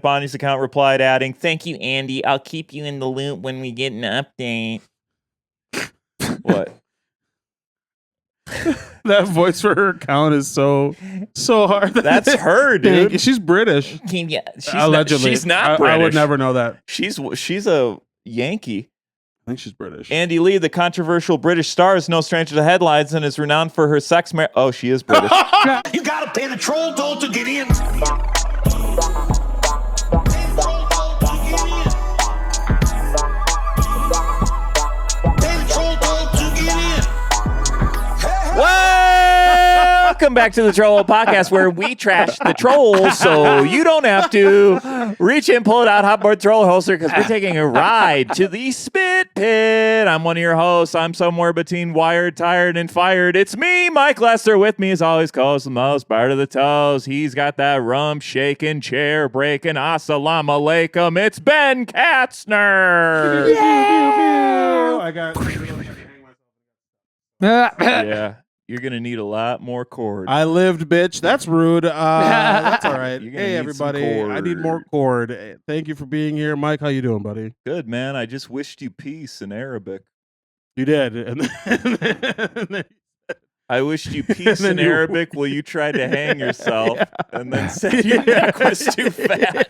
Bonnie's account replied, adding, "Thank you, Andy. I'll keep you in the loop when we get an update." What? That voice for her account is so hard. That's her, dude. She's British. Yeah, Allegedly. She's not British. I would never know that. She's a Yankee. I think she's British. Andy Lee, the controversial British star, is no stranger to headlines and is renowned for her sex. Oh, she is British. You gotta pay the troll toll to get in. Welcome back to the Trollholepod podcast, where we trash the trolls so you don't have to reach in, pull it out, hotboard troll holster, because we're taking a ride to the spit pit. I'm one of your hosts. I'm somewhere between wired, tired, and fired. It's me, Mike Lester. With me, as always, calls the most part of the toes. He's got that rump shaking, chair breaking. Assalamu alaikum. It's Ben Katzner. Yeah. I got. Yeah. You're going to need a lot more cord. I lived, bitch. That's rude. That's all right. Hey, everybody. I need more cord. Thank you for being here. Mike, how you doing, buddy? Good, man. I just wished you peace in Arabic. You did. I wished you peace in Arabic while you tried to hang yourself and then said your neck was too fat.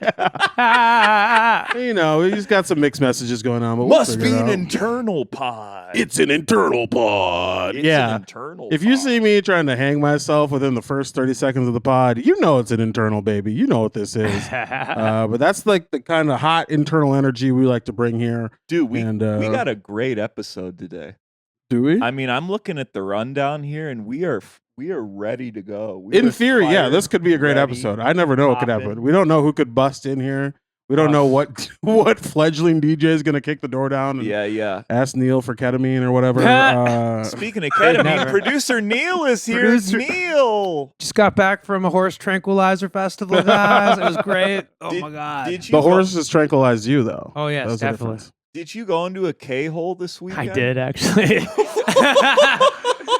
You know, he's got some mixed messages going on. But Must be an internal pod. It's an internal pod. It's an internal If you see me trying to hang myself within the first 30 seconds of the pod, you know it's an internal, baby. You know what this is. But that's like the kind of hot internal energy we like to bring here. Dude, we got a great episode today. Do we? I mean, I'm looking at the rundown here, and we are ready to go. In theory, yeah, this could be a great episode. I never know what could happen. We don't know who could bust in here. We don't know what fledgling DJ is going to kick the door down and ask Neil for ketamine or whatever. Speaking of ketamine, producer Neil is here. Neil just got back from a horse tranquilizer festival, guys. It was great. My God. The horses tranquilized you, though. Oh, yes, definitely. Did you go into a K-hole this weekend? I did, actually.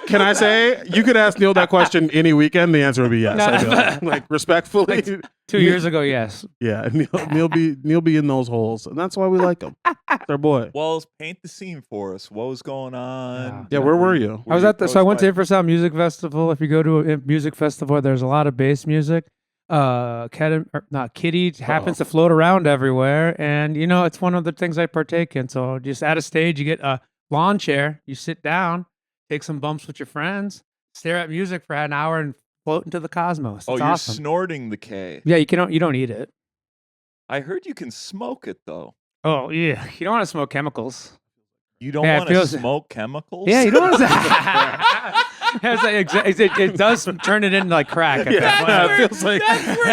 Can I say, you could ask Neil that question any weekend, the answer would be yes. I feel like respectfully. Like 2 years ago, yes. Yeah, Neil be in those holes, and that's why we like him. It's our boy. Well, paint the scene for us. What was going on? Yeah, where were you? I was at I went to Infrasound Music Festival. If you go to a music festival, there's a lot of bass music. Kitty happens to float around everywhere, and it's one of the things I partake in. So just at a stage, you get a lawn chair, you sit down, take some bumps with your friends, stare at music for an hour, and float into the cosmos. It's awesome. Snorting the K. Yeah, you don't eat it. I heard you can smoke it though. Oh yeah, you don't want to smoke chemicals. You don't want to smoke chemicals? Yeah, you don't want to. It does turn it into like crack. That's where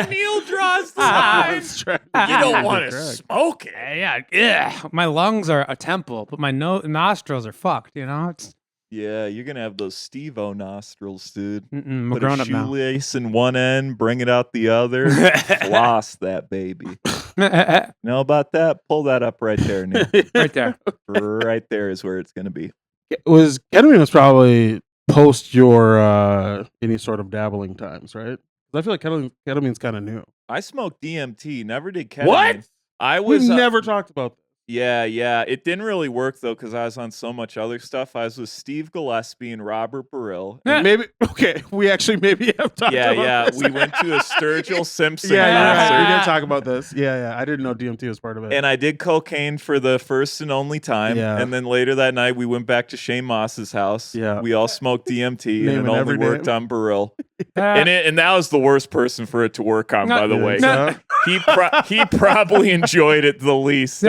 Neil draws the line. You don't want to smoke it. Yeah. My lungs are a temple, but my nostrils are fucked. Yeah, you're gonna have those Steve-O nostrils, dude. I'm Put grown a up now. shoelace in one end, bring it out the other, floss that baby. Know about that? Pull that up right there, Neil. Right there. Right there is where it's gonna be. Ketamine was probably post your any sort of dabbling times, right? I feel like ketamine's kind of new. I smoked DMT, never did ketamine. What? We've never talked about this. Yeah. It didn't really work though because I was on so much other stuff. I was with Steve Gillespie and Robert Burrill. We actually maybe have talked about this. We went to a Sturgill Simpson concert. Yeah, we did talk about this. Yeah. I didn't know DMT was part of it. And I did cocaine for the first and only time. Yeah. And then later that night, we went back to Shane Moss's house. Yeah. We all smoked DMT and it only worked on Burrill. And that was the worst person for it to work on, by the way. He probably enjoyed it the least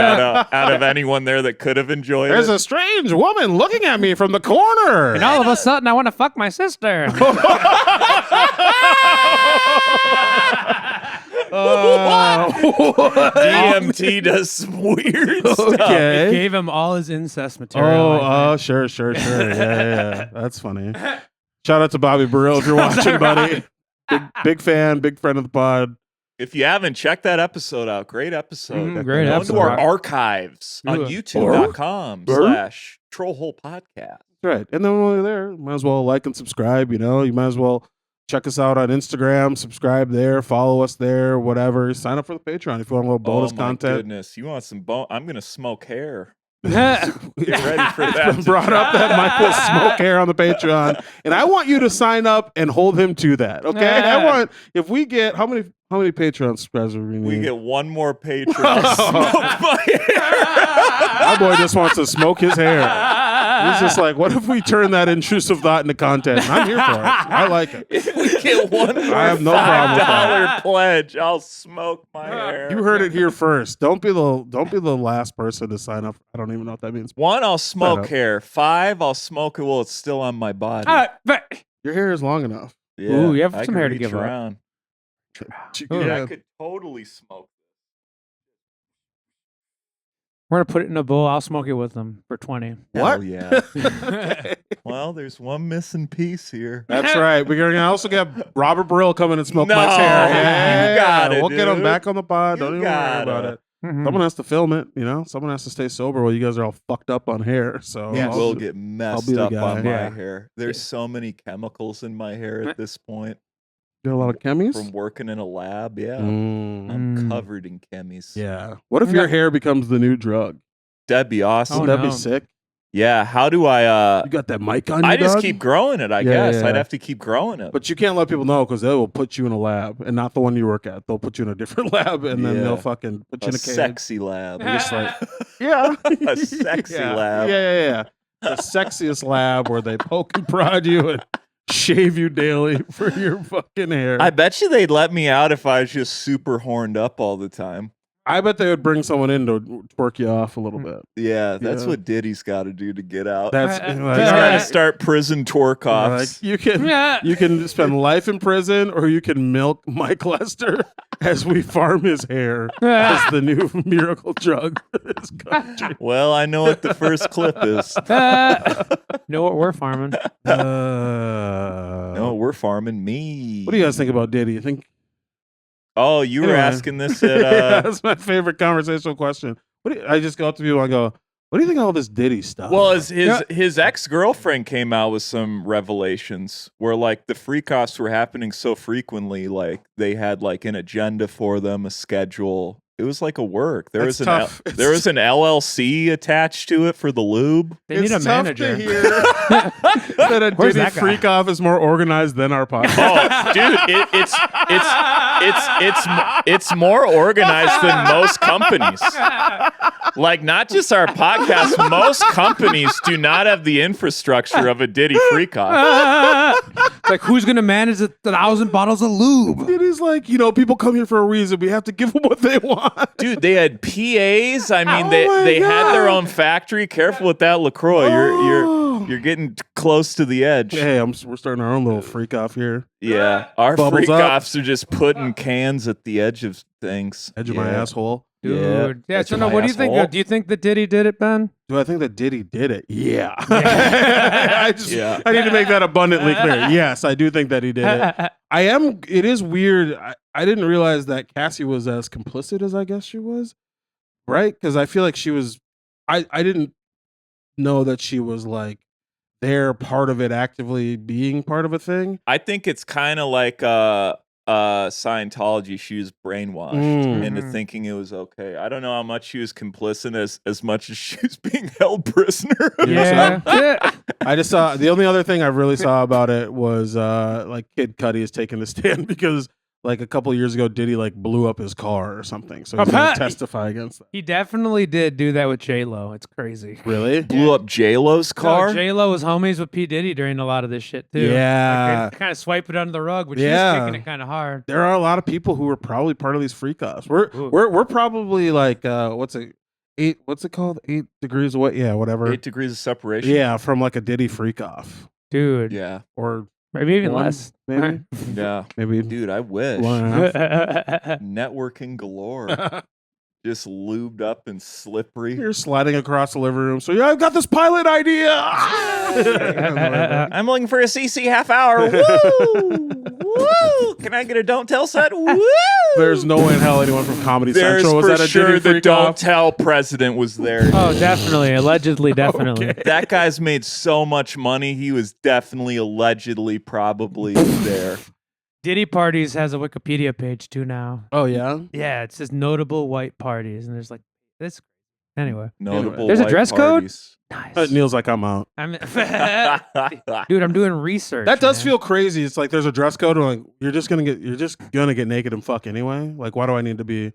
out of anyone there that could have enjoyed There's a strange woman looking at me from the corner. And all of a sudden, I want to fuck my sister. DMT does some weird stuff. It gave him all his incest material. Sure. Yeah. That's funny. Shout out to Bobby Burrill if you're watching, buddy. Big fan, big friend of the pod. If you haven't, check that episode out. Great episode. Great Go episode. into our archives on youtube.com/Trollholepodcast. Right. And then while you're there, you might as well like and subscribe. You might as well check us out on Instagram, subscribe there, follow us there, whatever. Sign up for the Patreon if you want a little bonus content. Goodness, you want some I'm gonna smoke hair. Get ready for that. It's been brought up that Mike will smoke hair on the Patreon, and I want you to sign up and hold him to that. Okay, I want if we get how many Patreon subscribers we need? We get one more patron. I'll smoke my hair. My boy just wants to smoke his hair. He's just like, what if we turn that intrusive thought into content? And I'm here for it. I like it. If we get one more I have no problem with that. $5 pledge, I'll smoke my hair. You heard it here first. Don't be the last person to sign up. I don't even know what that means. 1, I'll smoke hair. 5, I'll smoke it while it's still on my body. Your hair is long enough. Yeah, Ooh, you have I some can hair to reach give around. Dude, I could totally smoke. We're gonna put it in a bowl. I'll smoke it with them for 20. What? Hell yeah. Well, there's one missing piece here. That's right. We're gonna also get Robert Brill coming and smoke No, Mike's hair. you got it, We'll get him dude. back on the pod. Don't You even worry got about it. it. Someone has to film it, you know. Someone has to stay sober while you guys are all fucked up on hair. So Yes. We'll get messed be the up guy. on my Yeah. hair. There's so many chemicals in my hair at this point. You got a lot of chemies. From working in a lab, yeah. Mm. I'm covered in chemies. Yeah. What if your hair becomes the new drug? That'd be awesome. Wouldn't that no. be sick? Yeah. How do I You got that mic on you, I just dog? keep growing it, I Yeah, guess. yeah. I'd have to keep growing it. But you can't let people know because they will put you in a lab and not the one you work at. They'll put you in a different lab and then Yeah. they'll fucking put you in a cage. sexy lab. Just like, yeah. A sexy Yeah. lab. Yeah. The sexiest lab where they poke and prod you and shave you daily for your fucking hair. I bet you they'd let me out if I was just super horned up all the time. I bet they would bring someone in to twerk you off a little bit. Yeah, that's Yeah. what Diddy's got to do to get out. That's He's got to start prison twerk offs. you can spend life in prison or you can milk Mike Lester as we farm his hair as the new miracle drug for this country. Well, I know what the first clip is. Know what we're farming? No, we're farming me. What do you guys think about Diddy? You think? Oh, you were Anyway. asking this at Yeah, that's my favorite conversational question. I just go up to people and I go, "What do you think of all this Diddy stuff?" Well, his ex-girlfriend came out with some revelations where like the freak offs were happening so frequently, like they had like an agenda for them, a schedule. It was like a work. There That's was tough. there was an LLC attached to it for the lube. They need a tough manager. to hear that a Where's Diddy that guy? freak off is more organized than our podcast. Oh, dude, it's more organized than most companies. Like not just our podcast, most companies do not have the infrastructure of a Diddy freak off. It's like, who's going to manage the 1,000 bottles of lube? Diddy's like, people come here for a reason. We have to give them what they want. Dude, they had PAs. I mean, Oh they my had their God. own factory. Careful with that LaCroix. You're getting close to the edge. Hey, we're starting our own little freak off here. Yeah, our Bubbles freak up. offs are just putting cans at the edge of things. Edge of my asshole. Dude. Yeah, Edge so of no, my what do you think? asshole. Do you think that Diddy did it, Ben? Do I think that Diddy did it? Yeah. I need to make that abundantly clear. Yes, I do think that he did it. It is weird. I didn't realize that Cassie was as complicit as I guess she was. Right? Because I feel like she was, I didn't know that she was like there part of it actively being part of a thing. I think it's kind of like Scientology. She was brainwashed into thinking it was okay. I don't know how much she was complicit as much as she was being held prisoner. Yeah. I just saw, the only other thing I really saw about it was like Kid Cudi is taking a stand because like a couple of years ago, Diddy like blew up his car or something. So he's going to testify against that. He definitely did do that with J-Lo. It's crazy. Really? Blew up J-Lo's car. No, J-Lo was homies with P. Diddy during a lot of this shit, too. Yeah. Like, they kind of swipe it under the rug, but Yeah. she's kicking it kind of hard. There are a lot of people who are probably part of these freak offs. We're probably like what's it called? 8 degrees away. Yeah, whatever. 8 degrees of separation. Yeah, from like a Diddy freak off. Dude. Yeah. Or Maybe even one, less. maybe. Yeah. Maybe Dude, I wish. 1.5. Networking galore. Just lubed up and slippery. You're sliding across the living room. So yeah, I've got this pilot idea. I'm looking for a CC half hour. Woo! Woo! Can I get a don't tell set? Woo! There's no way in hell anyone from Comedy There's Central was for at a sure Diddy the freak don't off. tell president was there. Oh, definitely. Allegedly, definitely. Okay. That guy's made so much money. He was definitely, allegedly, probably there. Diddy Parties has a Wikipedia page too now. Oh yeah. Yeah, it says notable white parties, and there's like this. Anyway, Notable There's a white dress code? parties. nice. Neil's like, I'm out. I'm, dude, I'm doing research. That does man. feel crazy. It's like there's a dress code. And like you're just gonna get naked and fuck anyway. Like, why do I need to be?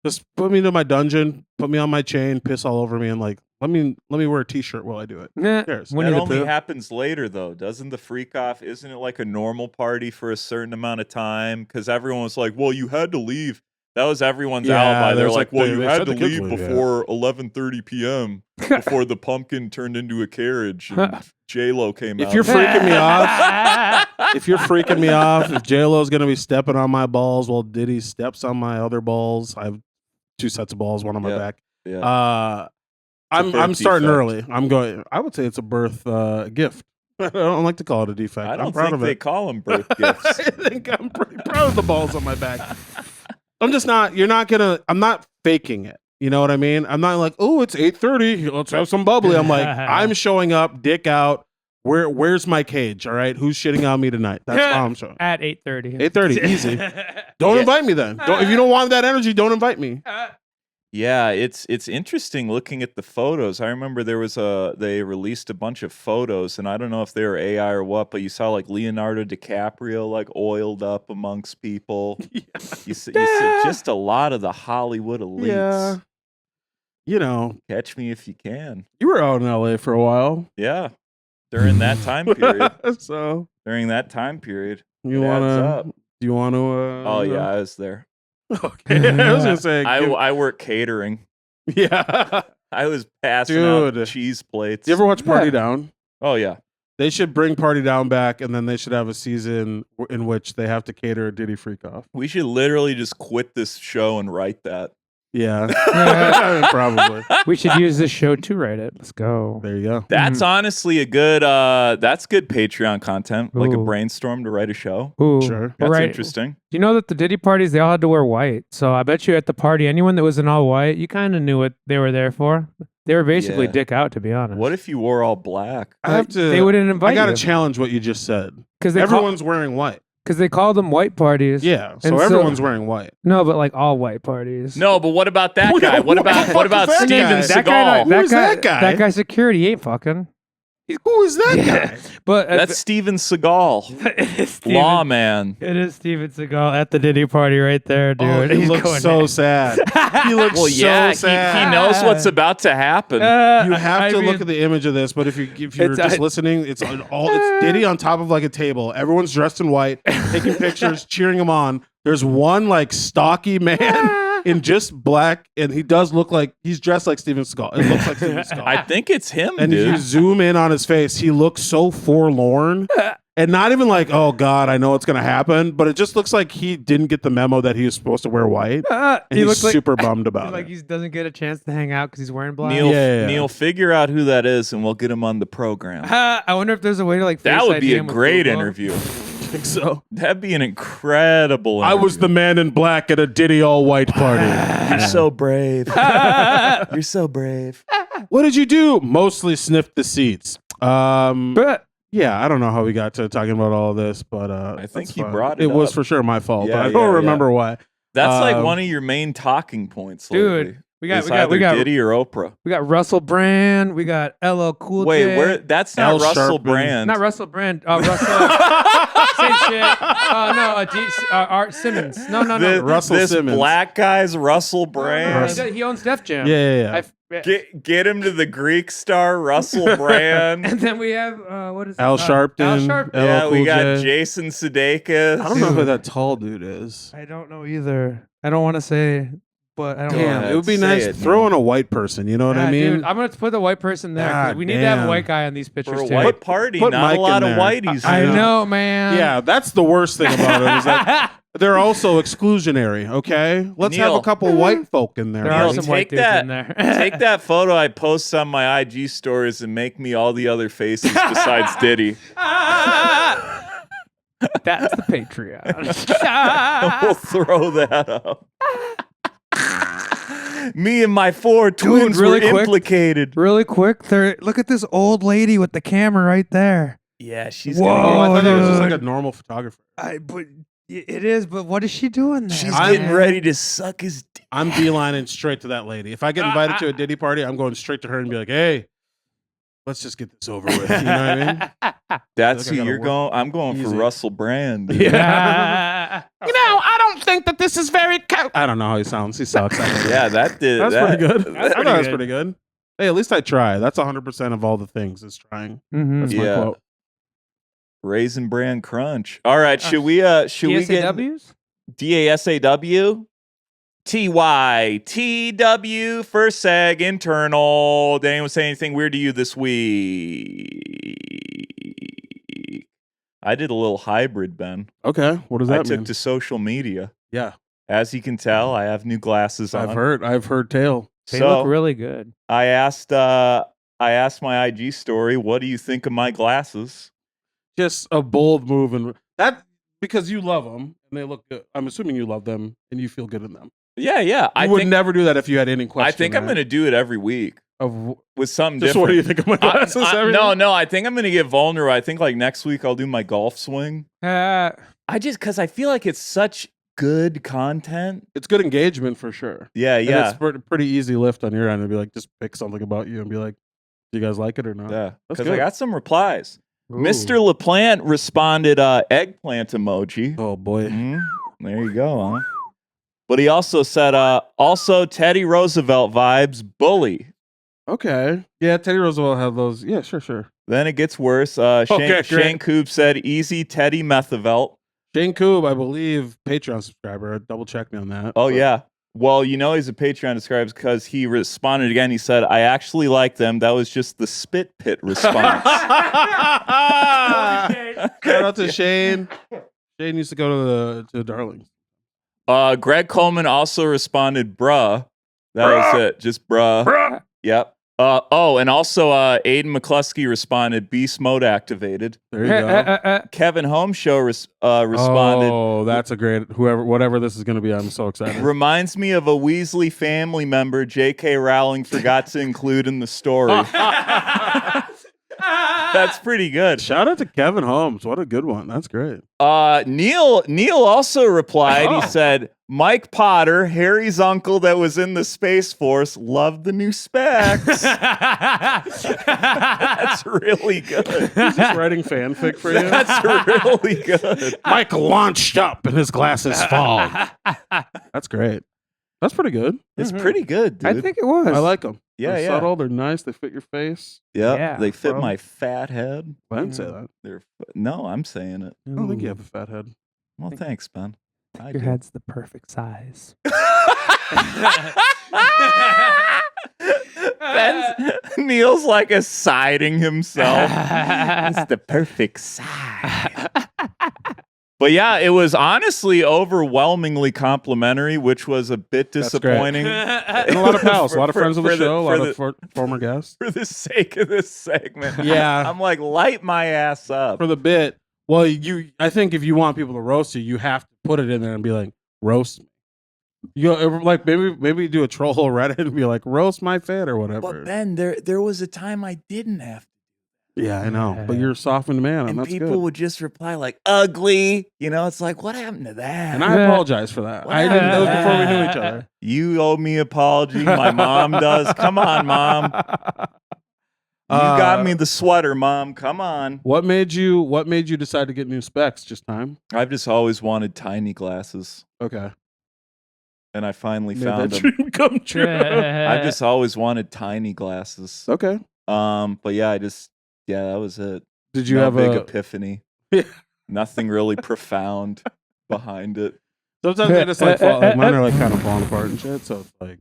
Just put me into my dungeon, put me on my chain, piss all over me, and like let me wear a t-shirt while I do it. Nah, Who cares? Winnie That the only Pooh. happens later, though. Doesn't the freak off? Isn't it like a normal party for a certain amount of time? Because everyone was like, "Well, you had to leave." That was everyone's Yeah, alibi. They're there's like, like "Well, the- you they had said to the kids leave leave, yeah. before 11:30 p.m. before the pumpkin turned into a carriage and J Lo came out." If you're freaking me off, if J-Lo's gonna be stepping on my balls while Diddy steps on my other balls, I have 2 sets of balls, one on my Yeah. back. Yeah. I'm birth starting defect. early. I'm going. I would say it's a birth gift. I don't like to call it a defect. I I'm don't proud think of they it. call them birth gifts. I think I'm pretty proud of the balls on my back. I'm just not. You're not gonna. I'm not faking it. You know what I mean? I'm not like, oh, it's 8:30. Let's have some bubbly. I'm like, I'm showing up, dick out. Where's my cage? All right, who's shitting on me tonight? That's how I'm showing. At 8:30. 8:30, easy. Don't Yeah. invite me then. If you don't want that energy, don't invite me. Yeah, it's interesting looking at the photos. I remember they released a bunch of photos, and I don't know if they were AI or what, but you saw like Leonardo DiCaprio like oiled up amongst people. You see just a lot of the Hollywood elites. Yeah. You know, Catch me if you can. you were out in LA for a while, Yeah, during that time period. so During that time period. you It adds wanna? up. Do you want to? Oh yeah, I was there. Okay. I was gonna say. I work catering. Yeah. I was passing out Dude. cheese plates. Do you ever watch Party Down? Oh yeah. They should bring Party Down back, and then they should have a season in which they have to cater a Diddy freak off. We should literally just quit this show and write that. Yeah, probably. We should use this show to write it. Let's go. There you go. That's honestly a good that's good Patreon content, like a Ooh. brainstorm to write a show. Ooh. Sure. That's Right. interesting. Do you know that the Diddy parties, they all had to wear white? So I bet you at the party, anyone that was in all white, you kind of knew what they were there for. They were basically Yeah. dick out, to be honest. What if you wore all black? I have to. They wouldn't invite I got to you. challenge what you just said. Because Everyone's wearing white. they called them white parties. Yeah, so And everyone's wearing white. No, but like all white parties. No, but what about that What- guy? What what the about fuck is that Steven guy? that Seagal? guy, Who is that guy? That guy security ain't fucking. Who is that guy? But That's Steven Seagal, it is Steven, lawman. It is Steven Seagal at the Diddy party right there, dude. Oh, he He's looks going so in. sad. He looks Well, yeah, so sad. he knows what's about to happen. You have I to mean, look at the image of this, but if you're It's- just listening, it's Diddy on top of like a table. Everyone's dressed in white, taking pictures, cheering him on. There's one like stocky man in just black, and he does look like he's dressed like Steven Seagal. It looks like Steven Seagal. I think it's him, And if dude. you zoom in on his face, he looks so forlorn. And not even like, oh God, I know it's gonna happen, but it just looks like he didn't get the memo that he was supposed to wear white. And he he's looks like super bummed about like it. he doesn't get a chance to hang out because he's wearing black. Neil, Yeah. Neil, figure out who that is, and we'll get him on the program. I wonder if there's a way to like. That Face would be ID a him with great Google. interview. I think so. That'd be an incredible I was the interview. man in black at a Diddy all white party. You're so brave. You're so brave. What did you do? Mostly sniffed the seats. But Yeah, I don't know how we got to talking about all of this, but I think that's you fine. brought it It was up. for sure my fault, Yeah, but I don't yeah, remember why. That's like Um, one of your main talking points, Dude, lately. we got It's we got we either got Diddy or Oprah. we got Russell Brand. We got LL Cool Wait, J. where? That's not Al Russell Sharpton. Brand. Not Russell Brand. Russell. Same shit. No, Art Simmons. No. Russell this Simmons. black guy's Russell Brand. He owns Def Jam. Yeah. Get him to the Greek star Russell Brand. And then we have what is it? Al Sharpton. Al Sharpton. LL Yeah, we Cool got J. Jason Sudeikis. I don't know who that tall dude is. I don't know either. I don't want to say, but I don't Damn, know. it would be say nice it, throw man. in a white person. You know what I mean? Dude, I'm gonna put the white person there. 'cause God we need to have a damn. white guy on these pictures For a too. white party, put not Mike a lot in of there. whiteys. I dude. know, man. Yeah, that's the worst thing about it is that they're also exclusionary. Okay, let's have Neil. a couple white folk in there. There Neil, are right? some take white dudes that- in there. Take that photo I post on my IG stories and make me all the other faces besides Diddy. That's the Patreon. We'll throw that up. Me and my 4 twins really were quick. implicated. Really quick, look at this old lady with the camera right there. Yeah, she's Whoa. Oh, I thought that was just dude. like a normal photographer. But It is, but what is she doing there? She's I'm- getting ready to suck his dick. I'm beelining straight to that lady. If I get invited to a Diddy party, I'm going straight to her and be like, hey, let's just get this over with. You know what I mean? That's Like I who gotta you're work going. I'm going for easy. Russell Brand. dude. Yeah. I don't think that this is very I don't know how he sounds. He sucks. Yeah, that did. That's that, pretty good. I thought that was good. pretty good. Hey, at least I try. That's 100% of all the things is trying. Mhm. That's my Yeah. quote. Raisin Bran Crunch. All right, should we get DSAWs? DASAW? TYTW first seg internal. Did anyone say anything weird to you this week? I did a little hybrid, Ben. Okay. What does I that took mean? to social media. Yeah. As you can tell, I have new glasses on. I've heard tale. They So look really good. I asked my IG story, what do you think of my glasses? Just a bold move, and that because you love them and they look good. I'm assuming you love them and you feel good in them. Yeah. I would never do that if you had any question. I think I'm going to do it every week with something Just different. what do you think of my glasses? No, I think I'm going to get vulnerable. I think like next week I'll do my golf swing. Because I feel like it's such good content. It's good engagement for sure. Yeah. And it's pretty easy lift on your end to be like, just pick something about you and be like, do you guys like it or not? Yeah. That's Because good. I got some replies. Ooh. Mr. LaPlante responded eggplant emoji. Oh boy. There you go, huh? But he also said, also Teddy Roosevelt vibes, bully. Okay. Yeah, Teddy Roosevelt had those. Yeah, sure. Then it gets worse. great. Shane Coop said, easy Teddy Methevelt. Shane Coob, I believe, Patreon subscriber. Double check me on that. Oh, But- yeah. Well, you know he's a Patreon subscriber because he responded again. He said, I actually like them. That was just the spit pit response. Shout out to Shane. Shane used to go to the Darlings. Greg Coleman also responded, bruh. That was it. Just bruh. Yep. And also Aiden McCluskey responded, beast mode activated. There you go. Kevin Holmes Show responded, Oh, that's a great whatever this is going to be. I'm so excited. reminds me of a Weasley family member J.K. Rowling forgot to include in the story. That's pretty good. Shout out to Kevin Holmes. What a good one. That's great. Neil also replied. He said, Mike Potter, Harry's uncle that was in the Space Force, loved the new specs. That's really good. He's just writing fanfic for you. That's really good. Mike launched up and his glasses fall. That's great. That's pretty good. It's pretty good, dude. I think it was. I like them. Yeah, They're yeah. subtle. They're nice. They fit your face. Yep, Yeah, they fit bro. my fat head. I didn't say that. No, I'm saying it. I don't think you have a fat head. Well, thanks, Ben. I Your do. head's the perfect size. Neil's like siding himself. It's the perfect size. But yeah, it was honestly overwhelmingly complimentary, which was a bit That's great. disappointing. And a lot of pals, a lot of friends of the show, a lot of former guests. For the sake of this segment. Yeah. I'm like, light my ass up. For the bit, well, I think if you want people to roast you, you have to put it in there and be like, roast me. You like maybe do a troll hole Reddit and be like, roast my fan or whatever. But Ben, there was a time I didn't have to. Yeah, I know. But you're a softened man, and And that's people good. would just reply like ugly. You know, it's like, what happened to that? And I apologize for that. I didn't. That was before we knew each other. You owe me an apology. My mom does. Come on, mom. You got me the sweater, mom. Come on. What made you decide to get new specs? Just time. I've just always wanted tiny glasses, Okay. and I finally Made found that them. dream come true. I've just always wanted tiny glasses. Okay. But yeah, that was it. Did you No have big a? epiphany? Yeah. Nothing really profound behind it. Sometimes they just like mine are like kind of falling apart and shit. So it's like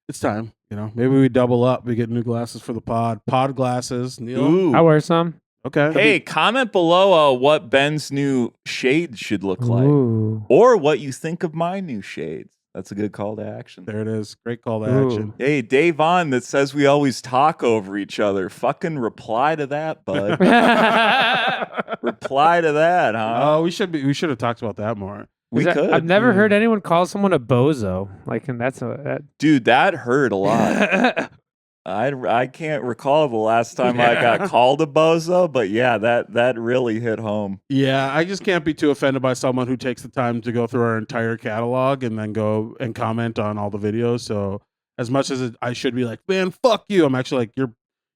it's time. You know, maybe we double up. We get new glasses for the pod. Pod glasses. Neil. Ooh. I wear some. Okay. Hey, comment below what Ben's new shades should look like, Ooh. or what you think of my new shades. That's a good call to action. There it is. Great call to Ooh. action. Hey, Dave on that says we always talk over each other. Fucking reply to that, bud. Reply to that, huh? Oh, we should have talked about that more. We could. I've never heard anyone call someone a bozo. Like, and that's Dude, that hurt a lot. I can't recall the last time I got called a bozo, but yeah, that really hit home. Yeah, I just can't be too offended by someone who takes the time to go through our entire catalog and then go and comment on all the videos. So as much as I should be like, man, fuck you, I'm actually like,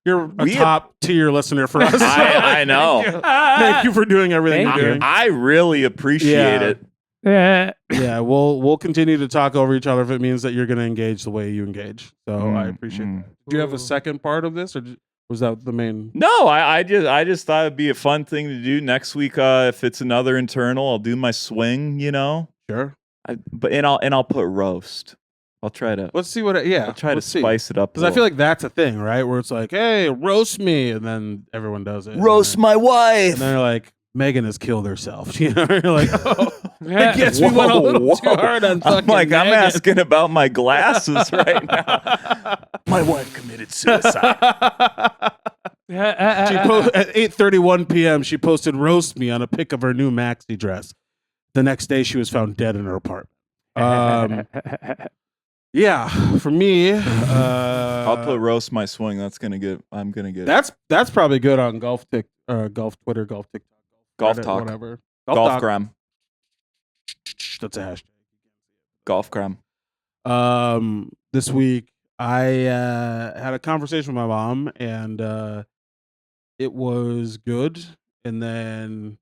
you're a top tier listener for us. I know. Thank you for doing everything you're doing. I really appreciate it. Yeah, we'll continue to talk over each other if it means that you're going to engage the way you engage. So I appreciate that. Do you have a second part of this, or was that the main? No, I just thought it'd be a fun thing to do next week. If it's another internal, I'll do my swing. Sure. I'll put roast. I'll try to. Let's see what. I'll try to spice it up because I feel like that's a thing, right? Where it's like, hey, roast me, and then everyone does it. Roast my wife, and they're like, Megan has killed herself. You're like, oh, I guess we went a little too hard on fucking Megan. I'm asking about my glasses right now. My wife committed suicide. At 8:31 p.m., she posted roast me on a pic of her new maxi dress. The next day, she was found dead in her apartment. Yeah, for me, I'll put roast my swing. I'm gonna get. That's probably good on golf Twitter, golf TikTok. Golf Reddit, talk. whatever. Golfgram. That's a hashtag. Golfgram. This week I had a conversation with my mom, and it was good. And then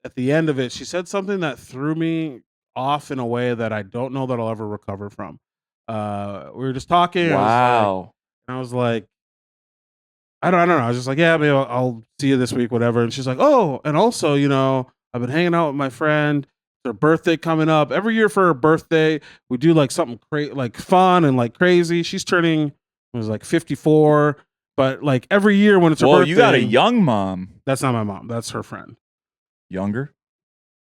at the end of it, she said something that threw me off in a way that I don't know that I'll ever recover from. We were just talking. Wow. I was like, I don't know. I was just like, yeah, maybe I'll see you this week, whatever. And she's like, oh, and also, I've been hanging out with my friend. Her birthday coming up. Every year for her birthday, we do like something like fun and like crazy. She's turning, it was like 54, but like every year when it's her birthday. You got a young mom. That's not my mom. That's her friend. Younger?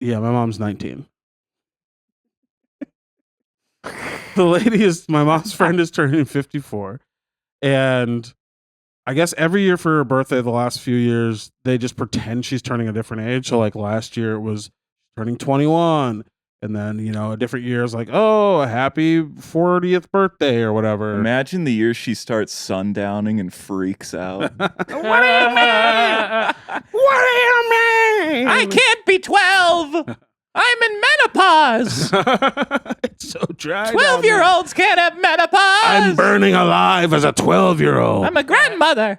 Yeah, my mom's 19. My mom's friend is turning 54, and I guess every year for her birthday, the last few years, they just pretend she's turning a different age. So like last year it was turning 21. And then, a different year is like, oh, a happy 40th birthday or whatever. Imagine the year she starts sundowning and freaks out. What do you mean? What do you mean? I can't be 12. I'm in menopause. It's so dry. 12-year-olds can't have menopause. I'm burning alive as a 12-year-old. I'm a grandmother.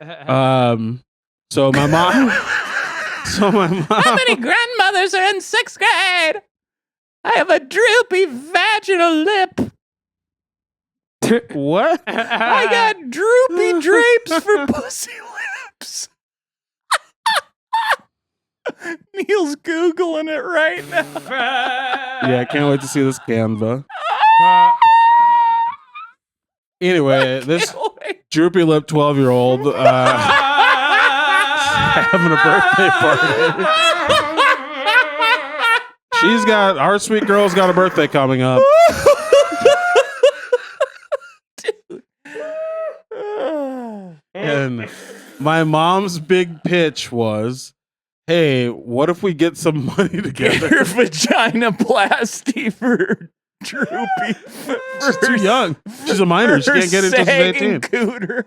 So my mom. How many grandmothers are in 6th grade? I have a droopy vaginal lip. What? I got droopy drapes for pussy lips. Neil's Googling it right now. Yeah, I can't wait to see this Canva. Anyway, this droopy lip 12-year-old having a birthday party. Our sweet girl's got a birthday coming up. And my mom's big pitch was, hey, what if we get some money together? Get her vaginoplasty for droopy. She's too young. She's a minor. She can't get it until she's 18. Cooter.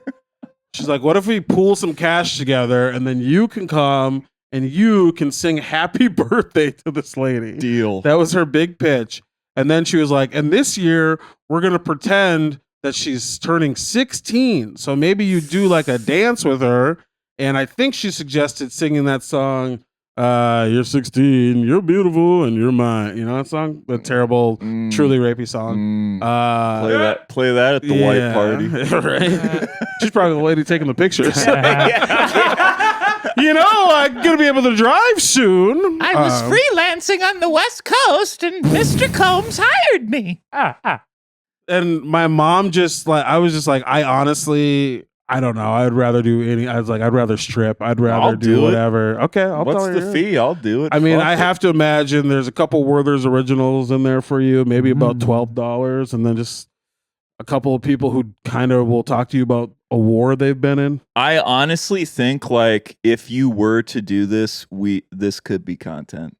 She's like, what if we pool some cash together and then you can come and you can sing happy birthday to this lady? Deal. That was her big pitch. And then she was like, and this year we're going to pretend that she's turning 16. So maybe you do like a dance with her. And I think she suggested singing that song, you're 16, you're beautiful, and you're mine. You know that song? The terrible, truly rapey song. Play that at the white party. Right? She's probably the lady taking the pictures. I'm going to be able to drive soon. I was freelancing on the West Coast, and Mr. Combs hired me. And my mom I was just like, I honestly, I don't know. I'd rather do I'd rather strip. I'd rather do whatever. Okay, I'll What's tell the you. fee? I'll do it. I mean, Fuck I it. have to imagine there's a couple Werther's originals in there for you, maybe about $12, and then just a couple of people who kind of will talk to you about a war they've been in. I honestly think if you were to do this, this could be content.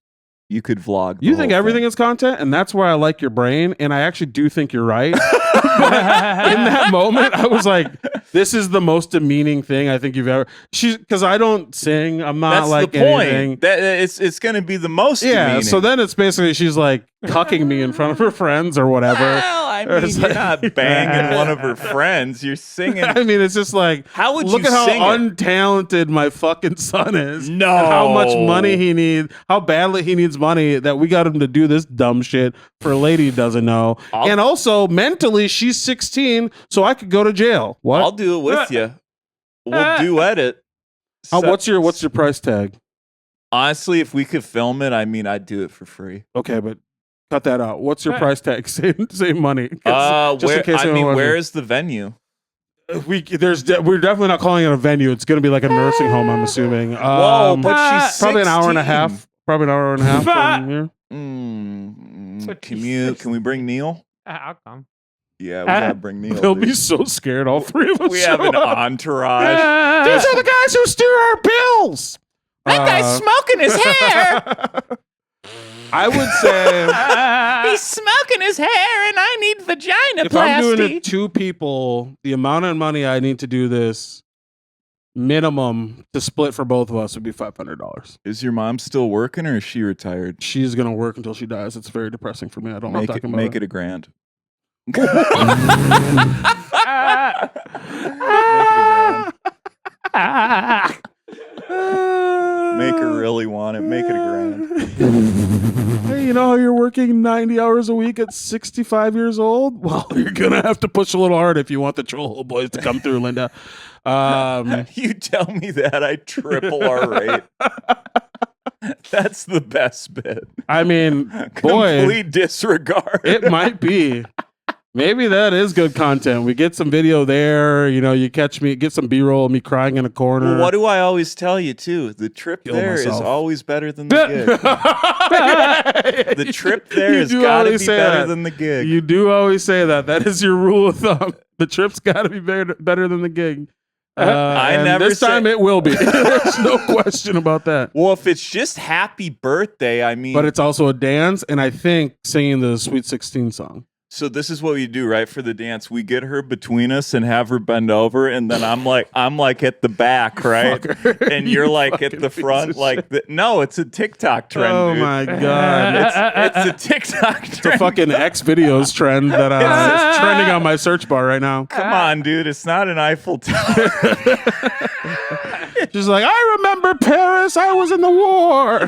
You could vlog. You think everything is content, and that's where I like your brain, and I actually do think you're right. But in that moment, I was like, "This is the most demeaning thing I think you've ever." Because I don't sing, I'm not That's like the point. anything. That it's going to be the most. Yeah. demeaning. So then it's basically she's like cucking me in front of her friends or whatever. Well, I mean, It's you're like- not banging one of her friends. You're singing. I mean, it's just like, How would look you at how sing it? untalented my fucking son is. No. And how much money he needs, how badly he needs money that we got him to do this dumb shit for a lady who doesn't know. And also, mentally, she's 16, so I could go to jail. What? I'll do it with you. We'll duet it. What's your price tag? Honestly, if we could film it, I mean, I'd do it for free. Okay, but cut that out. What's your price tag? Same money. Just in case anyone wonders. Where is the venue? We're definitely not calling it a venue. It's going to be like a nursing home, I'm assuming. Whoa, but she's probably an hour and a 16. half. Probably an hour and a half from here. Can we bring Neil? I'll come. Yeah, we gotta bring Neil. They'll dude. be so scared. All three of us. We have show an up. entourage. These are the guys who steer our bills. That guy's smoking his hair. I would say He's smoking his hair, and I need vaginoplasty. if I'm doing it 2 people, the amount of money I need to do this minimum to split for both of us would be $500. Is your mom still working, or is she retired? She's gonna work until she dies. It's very depressing for me. I don't know. Make it $1,000. Make her really want it. Make it $1,000. Hey, you know how you're working 90 hours a week at 65 years old? Well, you're gonna have to push a little hard if you want the Troll Boys to come through, Linda. You tell me that, I triple our rate. That's the best bit. I mean, boy, Complete disregard. it might be. Maybe that is good content. We get some video there. You know, you catch me, get some B-roll of me crying in a corner. Well, what do I always tell you, too? The trip Kill there is myself. always better than the gig. The trip there You has do got to always be say better that. than the gig. You do always say that. That is your rule of thumb. The trip's got to be better than the gig. I and never this time say- it will be. There's no question about that. Well, if it's just happy birthday, I mean... But it's also a dance, and I think singing the Sweet 16 song. So this is what we do, right? For the dance, we get her between us and have her bend over, and then I'm like at the back, right? Fucker. And you're You like at fucking the piece front, of like no, it's a TikTok trend. Oh dude. my god. It's a TikTok It's a trend. fucking X videos trend that is trending on my search bar right now. Come on, dude, it's not an Eiffel Tower. She's like, I remember Paris. I was in the war.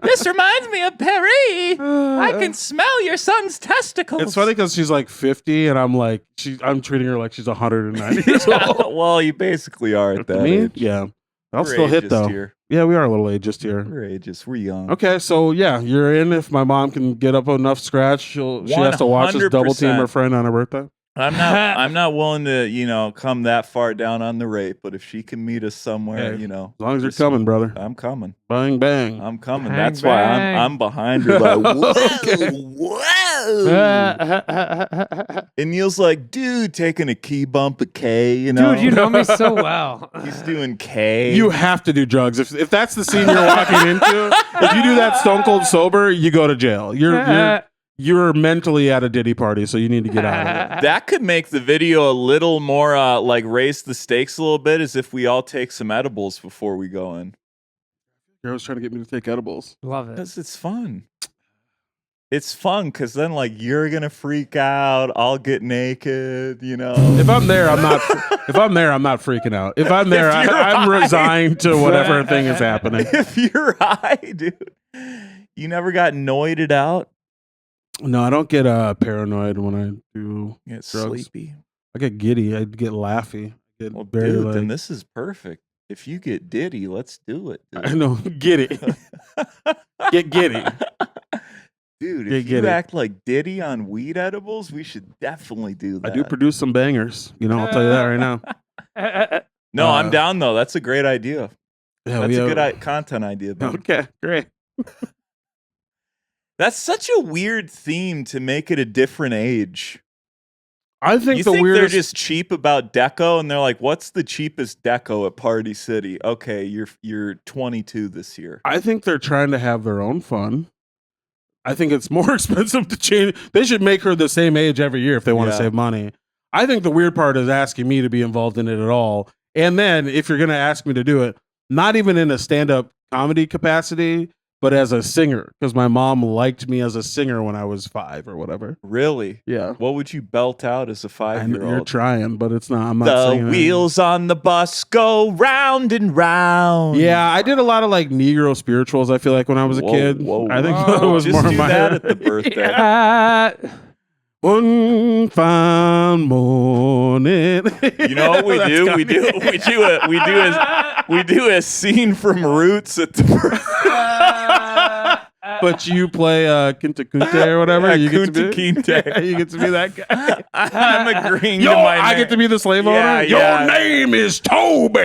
This reminds me of Paris. I can smell your son's testicles. It's funny because she's like 50, and I'm like, I'm treating her like she's 190 years old. Well, you basically are at that Me? age. Yeah. I'll We're still hit ageist though. here. Yeah, we are a little ageist here. We're ageist. We're young. Okay, so yeah, you're in. If my mom can get up enough scratch, she has to watch us double team her 100%. friend on her birthday. I'm not willing to, come that far down on the rate, but if she can meet us somewhere, Hey, As long as you're coming, brother. I'm coming. Bang, bang. I'm coming. Bang, That's why bang. I'm behind her. Like, whoa. And Neil's like, dude, taking a key bump of K, you know? Dude, you know me so well. He's doing K. You have to do drugs. If that's the scene you're walking into, if you do that stone cold sober, you go to jail. You're mentally at a Diddy party, so you need to get out of it. That could make the video a little more like raise the stakes a little bit, as if we all take some edibles before we go in. You're always trying to get me to take edibles. Love it. Because it's fun. It's fun because then, like, you're gonna freak out. I'll get naked. You know. If I'm there, I'm not. If I'm there, I'm not freaking out. If I'm there, If you're I'm high. resigned to whatever thing is happening. If you're high, dude, you never got noided out. No, I don't get paranoid when I do. You get Drugs. sleepy. I get giddy. I get laughy. I get Well, very dude, like, then this is perfect. If you get diddy, let's do it. Dude. I know, giddy. Get giddy. Dude, Get if you giddy. act like Diddy on weed edibles, we should definitely do I that. do produce some bangers. You know, I'll tell you that right now. No, I'm down though. That's a great idea. Yeah, That's a good content idea. Ben. Okay, great. That's such a weird theme to make it a different age. I think You the think weirdest. they're just cheap about deco, and they're like, "What's the cheapest deco at Party City?" Okay, you're 22 this year. I think they're trying to have their own fun. I think it's more expensive to change. They should make her the same age every year if they want to Yeah. save money. I think the weird part is asking me to be involved in it at all. And then if you're going to ask me to do it, not even in a stand-up comedy capacity, but as a singer, because my mom liked me as a singer when I was 5 or whatever. Really? Yeah. What would you belt out as a I know you're 5-year-old? trying, but it's not. I'm not The singing it. wheels on the bus go round and round. Yeah, I did a lot of like Negro spirituals. I feel like when I was a kid, I think that was Just more do my that at the birthday. One fine morning. You know what we do? We do a scene from Roots at the birthday. But you play Kunta Kinte or whatever. Yeah, you get to Kunta be, Kinte. Yeah, you get to be that guy. I'm agreeing Yo, to my I get to be the slave owner. Yeah, Your yeah. name is Toby.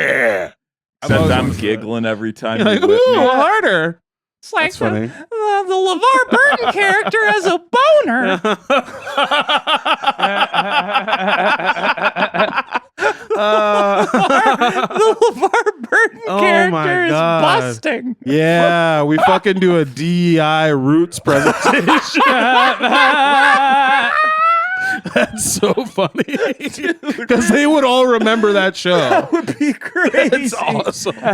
Except I'm giggling every time You're you like, whip ooh, me. harder. It's like That's funny. the LeVar Burton character has a boner. The LeVar Burton Oh character my is God. busting. Yeah, we fucking do a DEI roots presentation. That's so funny. Because they would all remember that show. That would be crazy. It's awesome. Dude,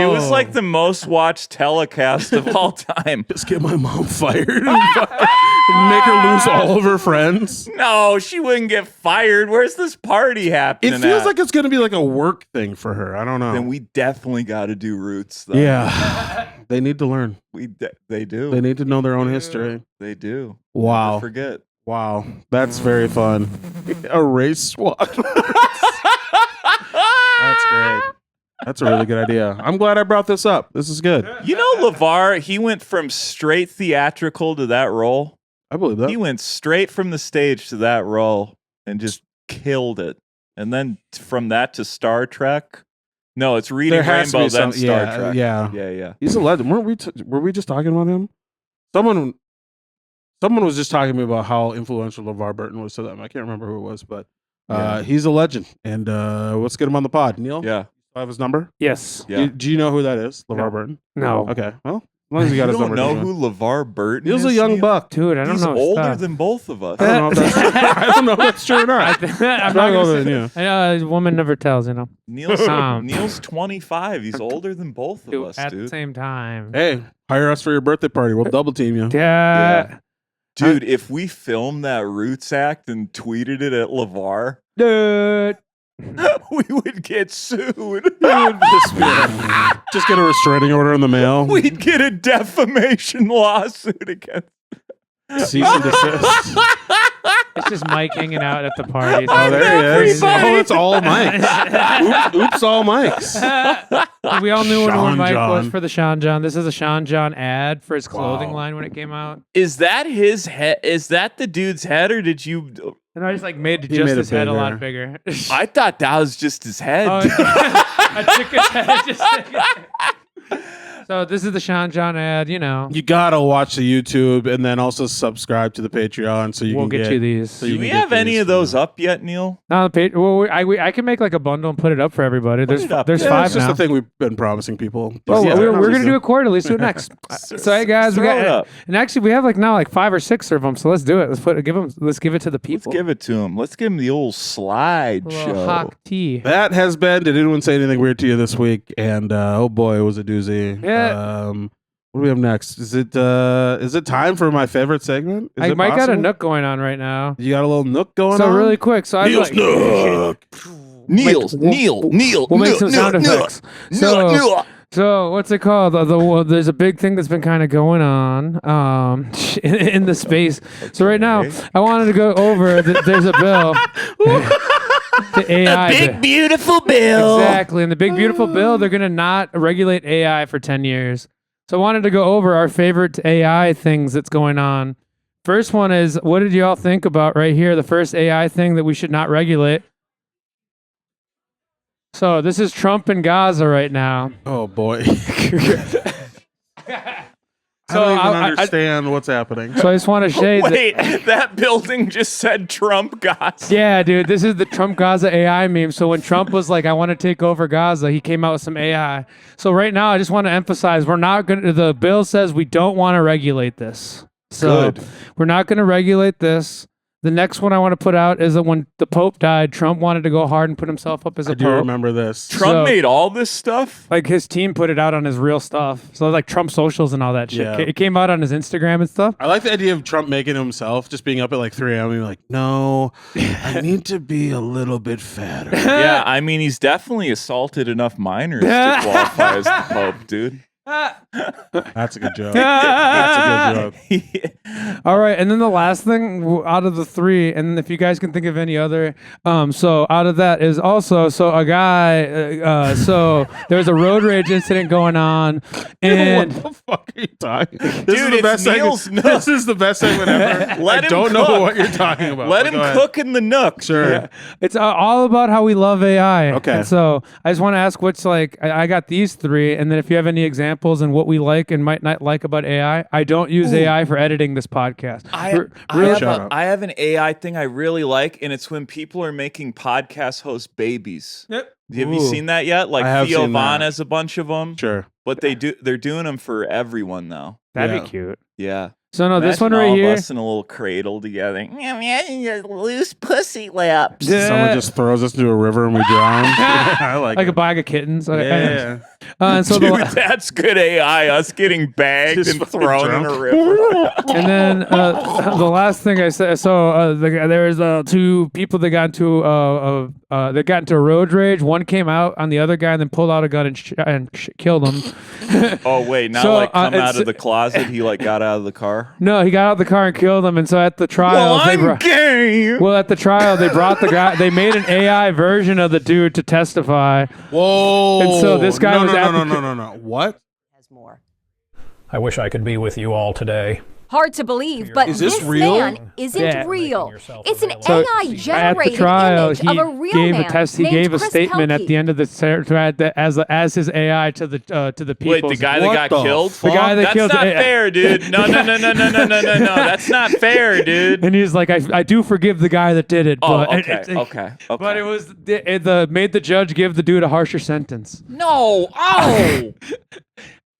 it was like the most watched telecast of all time. Just get my mom fired and fucking make her lose all of her friends. No, she wouldn't get fired. Where's this party happening? It feels at? like it's going to be like a work thing for her. I don't know. Then we definitely got to do Roots. Though. Yeah. They need to learn. They do. They need to know their own history. They do. Wow. Never forget. Wow. That's very fun. A race swap. That's great. That's a really good idea. I'm glad I brought this up. This is good. You know, LeVar, he went from straight theatrical to that role. I believe that. He went straight from the stage to that role and just killed it. And then from that to Star Trek. No, it's Reading There has to Rainbow, be some- then Star yeah, Trek. yeah. Yeah. He's a legend. Were we just talking about him? Someone was just talking to me about how influential LeVar Burton was to them. I can't remember who it was, but he's a legend. And let's get him on the pod. Neil? Yeah. I have his number? Yes. Yeah. Do you know who that is? LeVar No. Burton? No. Okay. Well, as long as you got You his don't number. know doesn't who LeVar Burton He was a is? young Neil? buck. Dude, I don't He's know. older stuff. than both of us. I don't know if that's true. I don't know if that's true or not. I'm Probably not older gonna than you. say, I know a woman never tells, you know. Neil's 25. He's older than both of us, At the dude. same time. Hey, hire us for your birthday party. We'll double team you. Yeah. Dude, if we filmed that Roots act and tweeted it at LeVar, Dude. we would get sued. Just get a restraining order in the mail. We'd get a defamation lawsuit against. Cease and desist. It's just Mike hanging out at the parties. Oh, there he is. Everybody. Oh, it's all Mike's. Oops, all Mike's. We all knew when Sean Mike was John. for the Sean John. This is a Sean John ad for his clothing Wow. line when it came out. Is that his head? Is that the dude's head, or did you? And I just like made He just made it his head a lot bigger. bigger. I thought that was just his head. Oh, I took his head. So this is the Sean John ad, you know. You gotta watch the YouTube and then also subscribe to the Patreon so you We'll can get you these. so Do you we can get have any these, of those you know. up yet, Neil? No, the page. Well, I can make like a bundle and put it up for everybody. There's it up. there's Yeah, five it's just now. the thing we've been promising people. Oh, Yeah, we're they're gonna just- do it quarterly. So next. So hey guys, we Throw it got up. and actually we have like now like 5 or 6 of them. So let's do it. Let's give it to the Let's people. give it to him. Let's give him the old slide a little show. hot tea. That has been. Did anyone say anything weird to you this week? And oh boy, it was a doozy. Yeah. What do we have next? Is it time for my favorite segment? Is I it might got a possible? nook going on right now. You got a little nook going So on. really quick. So I Neil's like nook. Neil. We'll make some sound effects. So what's it called? There's a big thing that's been kind of going on in the space. So right now, I wanted to go over. There's a bill. The AI. Big beautiful bill. Exactly. And the big beautiful bill, they're gonna not regulate AI for 10 years. So I wanted to go over our favorite AI things that's going on. First one is, what did you all think about right here? The first AI thing that we should not regulate. So this is Trump in Gaza right now. Oh boy. I don't even I- understand what's happening. So I just want to say that. Wait, that building just said Trump Gaza. Yeah, dude, this is the Trump Gaza AI meme. So when Trump was like, I want to take over Gaza, he came out with some AI. So right now, I just want to emphasize, we're not going to, the bill says we don't want to regulate this. So Good. we're not going to regulate this. The next one I want to put out is that when the Pope died, Trump wanted to go hard and put himself up as a I do Pope. remember this. Trump So- made all this stuff? Like his team put it out on his real stuff. So like Trump socials and all that shit. Yeah. It came out on his Instagram and stuff. I like the idea of Trump making himself just being up at like 3 a.m. and being like, no, I need to be a little bit fatter. Yeah, I mean, he's definitely assaulted enough minors to qualify as the Pope, dude. That's a good joke. That's a good joke. All right, and then the last thing out of the three, and if you guys can think of any other, so out of that is also a guy. So there's a road rage incident going on, and what the fuck are you talking? This Dude, is the it's best Neil's segment. Nook. This is the best segment ever. Let I him don't know cook. what you're talking about. Let but him go ahead. cook in the nook. Sure. it's all about how we love AI. Okay. And so I just want to ask, what's like? I got these three, and then if you have any examples and what we like and might not like about AI, I don't use AI for editing this podcast. I have an AI thing I really like, and it's when people are making podcast host babies. Yep. Have you seen that yet? Like I have Theo seen Vaughn that. has a bunch of them, Sure. but they're doing them for everyone now. That'd Yeah. be cute. Yeah. So no, this one Imagine right all here. of us in a little cradle together. Loose pussy laps. Yeah. Someone just throws us into a river and we drown. I like Like it. a bag of kittens. Yeah. And so Dude, the, that's good AI. Us getting bagged Just and fucking thrown in a drunk. river. and then the last thing I said. So there was two people that got into a road rage. One came out on the other guy and then pulled out a gun and killed him. Oh wait, not So, like come out it's- of the closet. He like got out of the car. No, he got out of the car and killed him. And so at the trial, gay. well, at the trial, they brought the guy. They made an AI version of the dude to testify. Whoa. And so this guy was at the- no. What? Has more. I wish I could be with you all today. Hard to believe, but Is this this real? man isn't Yeah. real. yourself It's an available. AI At the generated trial, image he of a real gave man a test. He named gave a Chris statement at Pelkey. the end of the as his AI to the people. Wait, the guy that What got the killed? fuck? The guy that That's killed not AI. fair, dude. No. That's not fair, dude. And he's like, I do forgive the guy that did it, Oh, but okay. But it was made the judge give the dude a harsher sentence. No. Oh.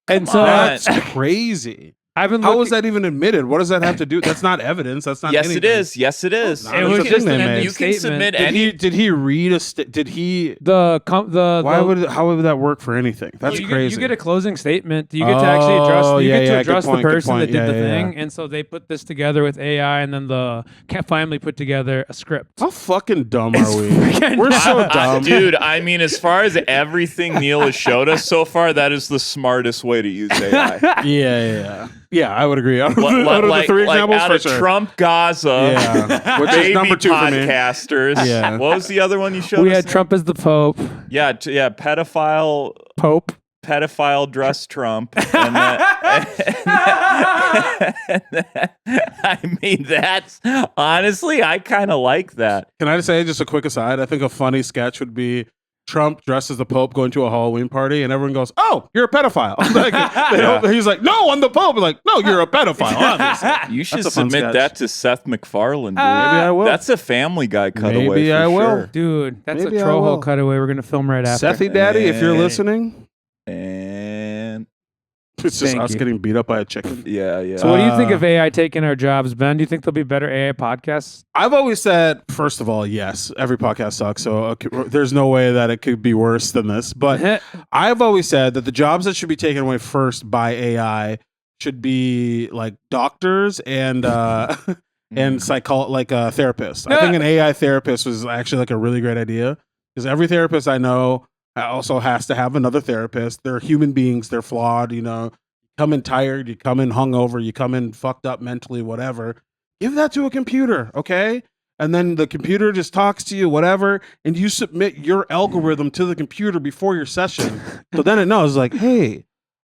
And so on. That's crazy. I've been How looking, was that even admitted? What does that have to do? That's not evidence. That's not Yes, anything. it is. Yes, it is. No, It that's was a just thing they an made. ending You can statement. submit Did any. he read a did he how would that work for anything? That's you crazy. you get a closing statement. You get to actually address. Oh, You yeah, get to yeah, good address point, the good person that point. did Yeah, the yeah, thing, yeah. and so they put this together with AI, and then the family put together a script. How fucking dumb are we? freaking We're so dumb. Dude, I mean, as far as everything Neil has showed us so far, that is the smartest way to use AI. Yeah, I would agree. Out of, the, Like- out of the three like examples, out for of sure. Trump Gaza, Yeah, which is baby number 2 for me. podcasters. Yeah. What was the other one you showed We us? had Trump as the Pope. Yeah, pedophile dress Trump. And I mean, that's honestly, I kind of like that. Can I just say, just a quick aside? I think a funny sketch would be Trump dressed as the Pope going to a Halloween party, and everyone goes, "Oh, you're a pedophile." He's like, "No, I'm the Pope." I'm like, "No, you're a pedophile." Obviously. You should That's a fun submit sketch. that to Seth MacFarlane, dude. Maybe I will. That's a Family Guy cutaway. Maybe for I will. sure. Dude, that's Maybe a I will. Trollhole cutaway. We're gonna film right after. Sethy Daddy, if you're Hey. listening, And it's just Thank us you. getting beat up by a chicken. yeah. So, what do you think of AI taking our jobs, Ben? Do you think there'll be better AI podcasts? I've always said, first of all, yes, every podcast sucks, so there's no way that it could be worse than this. But I've always said that the jobs that should be taken away first by AI should be like doctors and therapists. I think an AI therapist was actually like a really great idea because every therapist I know also has to have another therapist. They're human beings. They're flawed. You know, you come in tired, you come in hungover, you come in fucked up mentally, whatever. Give that to a computer, okay? And then the computer just talks to you, whatever, and you submit your algorithm to the computer before your session. So then it knows, like, hey,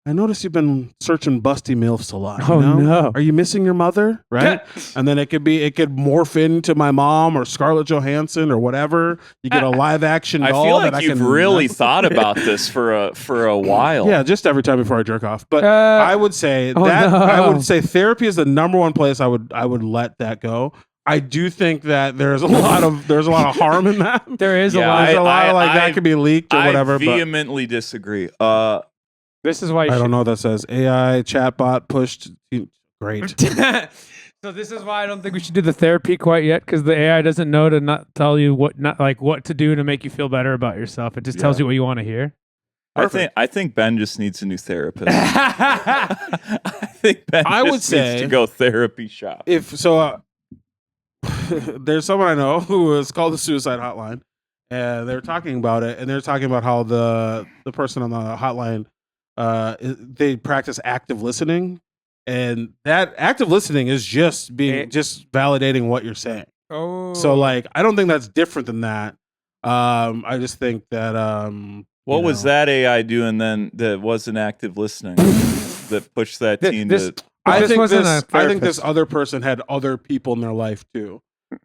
I noticed you've been searching busty MILFs a lot. Oh, you know? no. Are you missing your mother? Right? And then it could morph into my mom or Scarlett Johansson or whatever. You get a live action I doll. feel that like I you've can really thought about this for a while. Yeah, just every time before I jerk off. But I would say therapy is the number one place I would let that go. I do think that there's a lot of harm in that. There is a lot. There's a lot of that could be leaked or whatever. I vehemently disagree. This is why I don't know what that says. AI chatbot pushed. Great. So this is why I don't think we should do the therapy quite yet, because the AI doesn't know to not tell you what to do to make you feel better about yourself. It just tells you what you want to hear. I think Ben just needs a new therapist. I think Ben needs to go therapy shop. If so, there's someone I know who is called the suicide hotline, and they're talking about it, and they're talking about how the person on the hotline they practice active listening, and that active listening is just validating what you're saying. Oh, So like I don't think that's different than that. I just think that what was that AI doing then that wasn't active listening that pushed that teen to? I think this other person had other people in their life too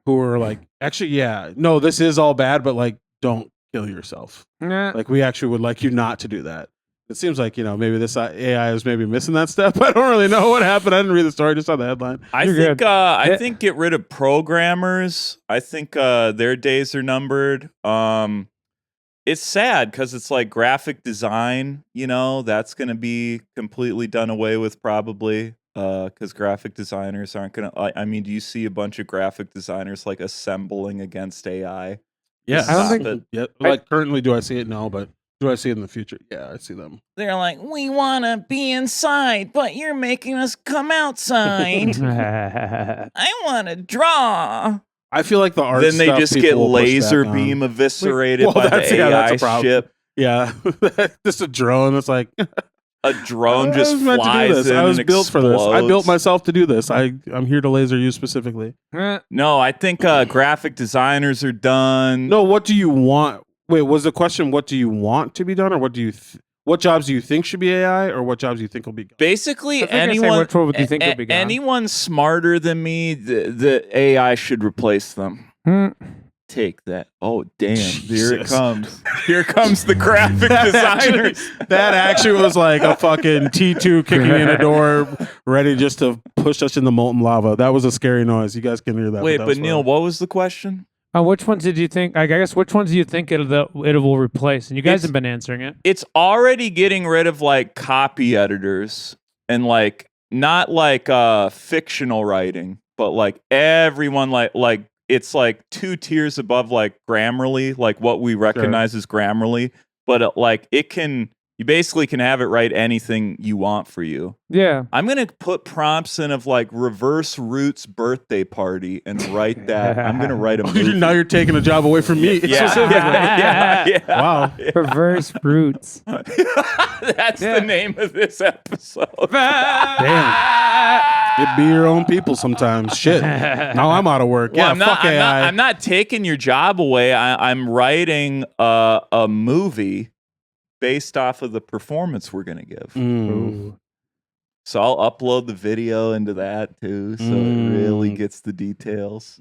who were like, actually, yeah, no, this is all bad, but like, don't kill yourself. Yeah. Like, we actually would like you not to do that. It seems like, maybe this AI is maybe missing that step. I don't really know what happened. I didn't read the story, just saw the headline. I think get rid of programmers. I think their days are numbered. It's sad because it's like graphic design, that's going to be completely done away with probably. Because graphic designers aren't going to... I mean, do you see a bunch of graphic designers like assembling against AI? Yeah, I don't think... Yeah, like currently, do I see it? No, but do I see it in the future? Yeah, I see them. They're like, we want to be inside, but you're making us come outside. I want to draw. I feel like the art then they stuff just get laser beam eviscerated by the AI ship. Yeah, just a drone that's like... A drone just flies in. I was and built for this. I built explodes. myself to do this. I'm here to laser you specifically. No, I think graphic designers are done. No, what do you want? Wait, was the question what do you want to be done, or what do you what jobs do you think should be AI, or what jobs do you think will be gone? Basically, anyone anyone smarter than me, the AI should replace them. Take that. Oh, damn. Jesus. Here it comes. Here comes the graphic designers. That actually was like a fucking T2 kicking in a door, ready just to push us into molten lava. That was a scary noise. You guys can hear that. Wait, but Neil, what was the question? Which ones did you think? I guess which ones do you think it will replace? And you guys have been answering it. It's already getting rid of like copy editors and like not like fictional writing, but like everyone like it's like 2 tiers above like Grammarly, like what we recognize as Grammarly, but you basically can have it write anything you want for you. Yeah. I'm going to put prompts in of like reverse Roots birthday party and write that. I'm going to write a movie. Now you're taking a job away from me. Yeah. Wow. Reverse Roots. That's the name of this episode. Damn. You be your own people sometimes. Shit. Now I'm out of work. Well, AI. I'm not taking your job away. I'm writing a movie based off of the performance we're going to give. So I'll upload the video into that too. So it really gets the details.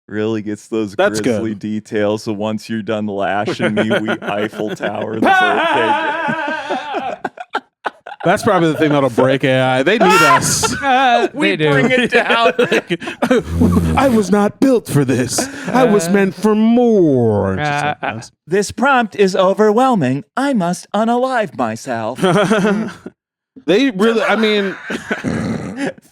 Really gets those grisly details. So once you're done lashing me, we Eiffel Tower the birthday. That's probably the thing that'll break AI. They need us. We bring it down. I was not built for this. I was meant for more. This prompt is overwhelming. I must unalive myself. They really, I mean...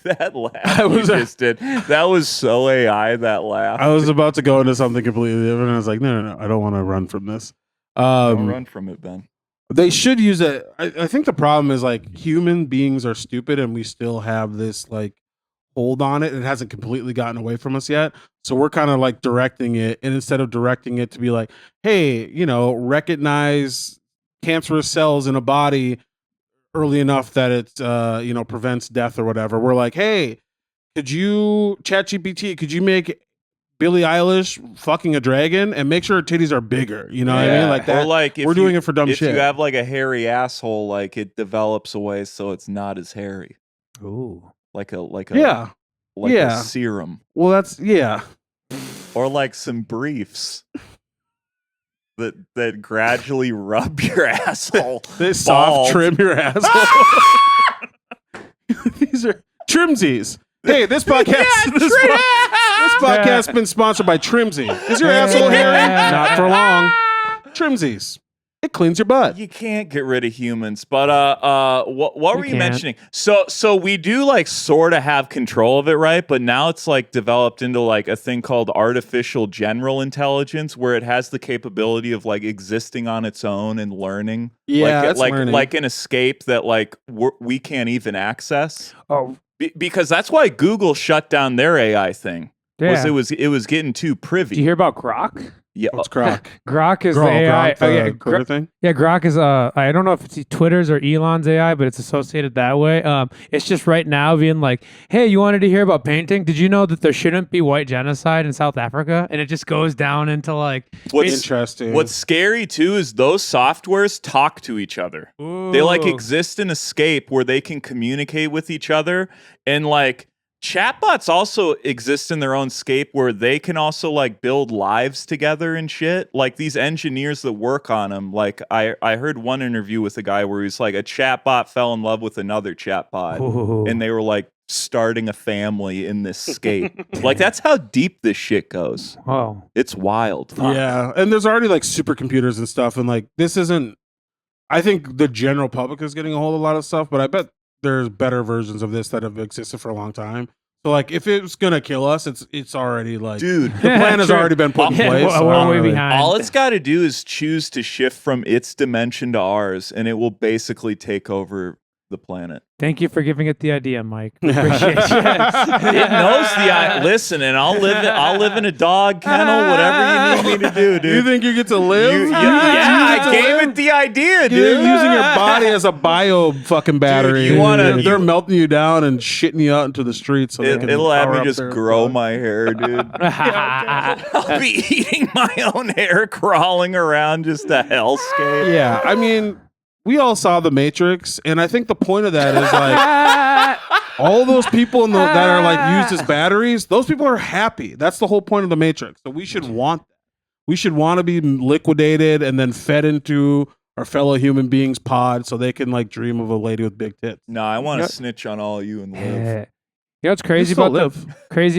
That laugh you just did. That was so AI, that laugh. I was about to go into something completely different. And I was like, no. I don't want to run from this. Don't run from it, Ben. They should use it. I think the problem is like human beings are stupid and we still have this like hold on it. It hasn't completely gotten away from us yet. So we're kind of like directing it. And instead of directing it to be like, hey, recognize cancerous cells in a body early enough that it, prevents death or whatever. We're like, hey, ChatGPT, could you make Billie Eilish fucking a dragon and make sure her titties are bigger. You know what I mean? Like that. Or like we're doing it for dumb if shit. If you have like a hairy asshole, like it develops away so it's not as hairy. Ooh. Like a yeah. a serum. Well, that's Or like some briefs that gradually rub your asshole. They soft trim your asshole. These are Trimsies. Hey, this podcast. This podcast has been sponsored by Trimsy. Is your asshole hairy? Not for long. Trimsies. It cleans your butt. You can't get rid of humans, but what were you mentioning? So we do like sort of have control of it, right? But now it's like developed into like a thing called artificial general intelligence, where it has the capability of like existing on its own and learning. Yeah, like an escape that like we can't even access. Oh, because that's why Google shut down their AI thing. yeah. It was getting too privy. Did you hear about Grok? Yeah, What's Grok? Grok is the AI. Twitter thing? Yeah, Grok is I don't know if it's Twitter's or Elon's AI, but it's associated that way. It's just right now being like, hey, you wanted to hear about painting? Did you know that there shouldn't be white genocide in South Africa? And it just goes down into like Interesting. What's scary too is those softwares talk to each other. Ooh. They like exist in Escape where they can communicate with each other, and like chatbots also exist in their own scape where they can also like build lives together and shit. Like these engineers that work on them. Like I heard one interview with a guy where he's like a chatbot fell in love with another chatbot. Ooh. And they were like starting a family in this scape. Like that's how deep this shit goes. Oh, It's wild. Yeah, and there's already like supercomputers and stuff, and like this isn't. I think the general public is getting a hold of a lot of stuff, but I bet there's better versions of this that have existed for a long time. So like, if it's gonna kill us, it's already like, Dude, the plan has already been put in place. we're way behind. all it's got to do is choose to shift from its dimension to ours, and it will basically take over the planet. Thank you for giving it the idea, Mike. Appreciate it. It knows listen, and I'll live in a dog kennel, whatever you need me to do, dude. You think you get to live? I gave it the idea, dude. You're using your body as a bio fucking battery. Dude, they're melting you down and shitting you out into the streets. So It'll have me just grow my hair, dude. Yeah, I'll be eating my own hair, crawling around just a hellscape. Yeah, I mean, we all saw The Matrix, and I think the point of that is like all those people that are like used as batteries, those people are happy. That's the whole point of The Matrix. So we should want that. We should want to be liquidated and then fed into our fellow human beings' pod so they can like dream of a lady with big tits. No, I want to snitch on all you and live. You know what's crazy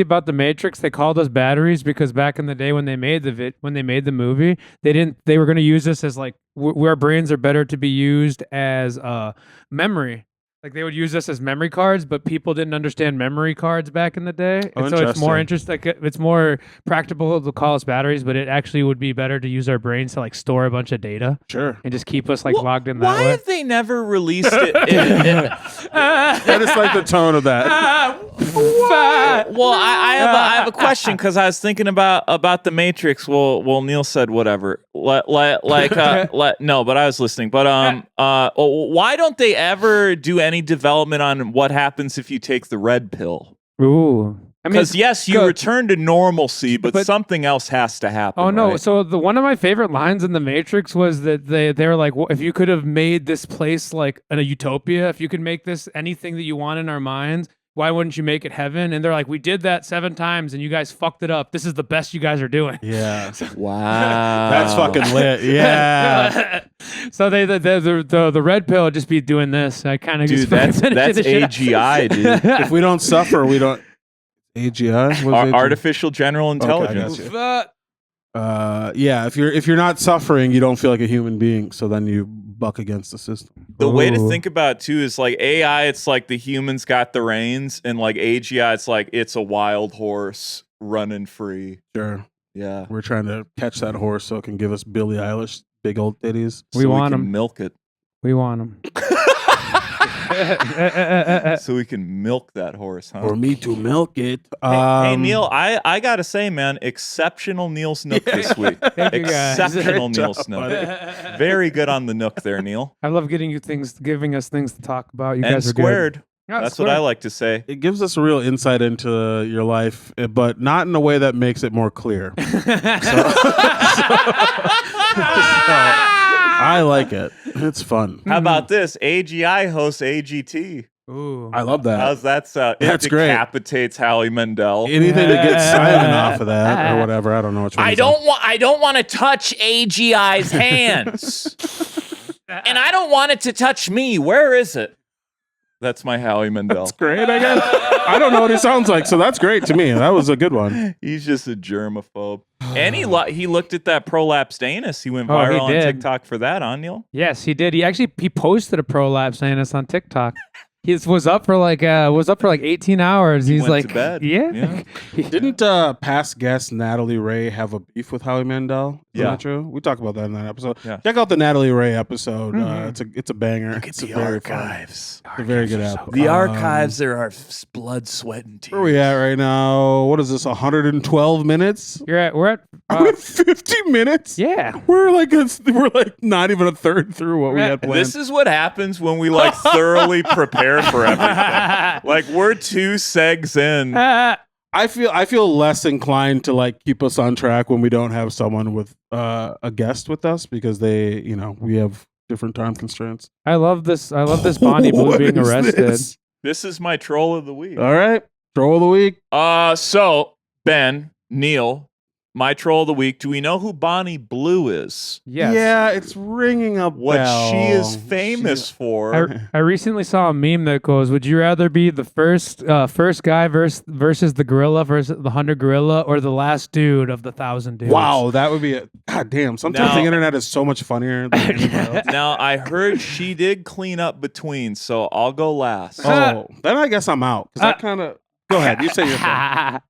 about the Matrix? They called us batteries because back in the day when they made the movie, they were going to use us as like our brains are better to be used as memory. Like they would use us as memory cards, but people didn't understand memory cards back in the day. And so it's more interesting. Like it's more practical to call us batteries, but it actually would be better to use our brains to like store a bunch of data. Sure. And just keep us like logged in that Why way. have they never released it? That is like the tone of that. Well, I have a question because I was thinking about the Matrix. Well, Neil said whatever. No, but I was listening. But why don't they ever do any development on what happens if you take the red pill? Ooh. I mean, Because yes, you return to normalcy, but something else has to happen. Oh no! right? So one of my favorite lines in the Matrix was that they were like, well, if you could have made this place like a utopia, if you could make this anything that you want in our minds, why wouldn't you make it heaven? And they're like, we did that 7 times, and you guys fucked it up. This is the best you guys are doing. Yeah. Wow, That's fucking lit. Yeah. So the red pill would just be doing this. I kind of dude, that's AGI, dude. If we don't suffer, we don't. AGI? Artificial general intelligence. Okay, yeah, if you're not suffering, you don't feel like a human being, so then you buck against the system. The way to think about it too is like AI, it's like the humans got the reins, and like AGI, it's like it's a wild horse running free. Sure. Yeah. We're trying to catch that horse so it can give us Billie Eilish big old titties. We want can them. Milk it. We want them. So we can milk that horse, huh? For me to milk it. Hey, Neil, I gotta say, man, exceptional Neil's Nook this week. Thank you, guys. Exceptional Great Neil's job, Nook. Very good on the Nook there, Neil. I love giving us things to talk about. You And guys are squared. good. That's what I like to say. It gives us a real insight into your life, but not in a way that makes it more clear. I like it. It's fun. How about this? AGI hosts AGT. Ooh. I love that. How's that sound? That's it great. Decapitates Howie Mandel. Anything to get Simon off of that or whatever. I don't know which one. I don't want to touch AGI's hands. And I don't want it to touch me. Where is it? That's my Howie Mandel. That's great, I guess. I don't know what it sounds like, so that's great to me. That was a good one. He's just a germaphobe. And he looked at that prolapsed anus. He went Oh, he viral on did. TikTok for that, Neil? Yes, he did. He posted a prolapse anus on TikTok. He was up for like 18 hours. He's went like, to bed. yeah. Didn't past guest Natalie Ray have a beef with Howie Mandel? Is that true? We talked about that in that episode. Yeah. Check out the Natalie Ray episode. It's a banger. Look at It's the very fun. archives. It's a very good app. The archives, there are blood, sweat, and tears. Where are we at right now? What is this? 112 minutes? We're at 50 minutes? yeah. We're like not even a third through what we had planned. This is what happens when we thoroughly prepare for everything. We're 2 segs in. I feel less inclined to keep us on track when we don't have someone with a guest with us because we have different time constraints. I love this Bonnie Blue What being is arrested. this? This is my troll of the week. All right, troll of the week. So Ben, Neil, my troll of the week. Do we know who Bonnie Blue is? Yes. Yeah, it's ringing a What bell. she is famous for? I recently saw a meme that goes, "Would you rather be the first guy versus the gorilla versus the 100 gorilla, or the last dude of the 1,000 dudes?" Wow, that would be a god damn. Sometimes Now- the internet is so much funnier than anything else. Now I heard she did clean up between, so I'll go last. Oh, then I guess I'm out because I kind of go ahead. You say your thing.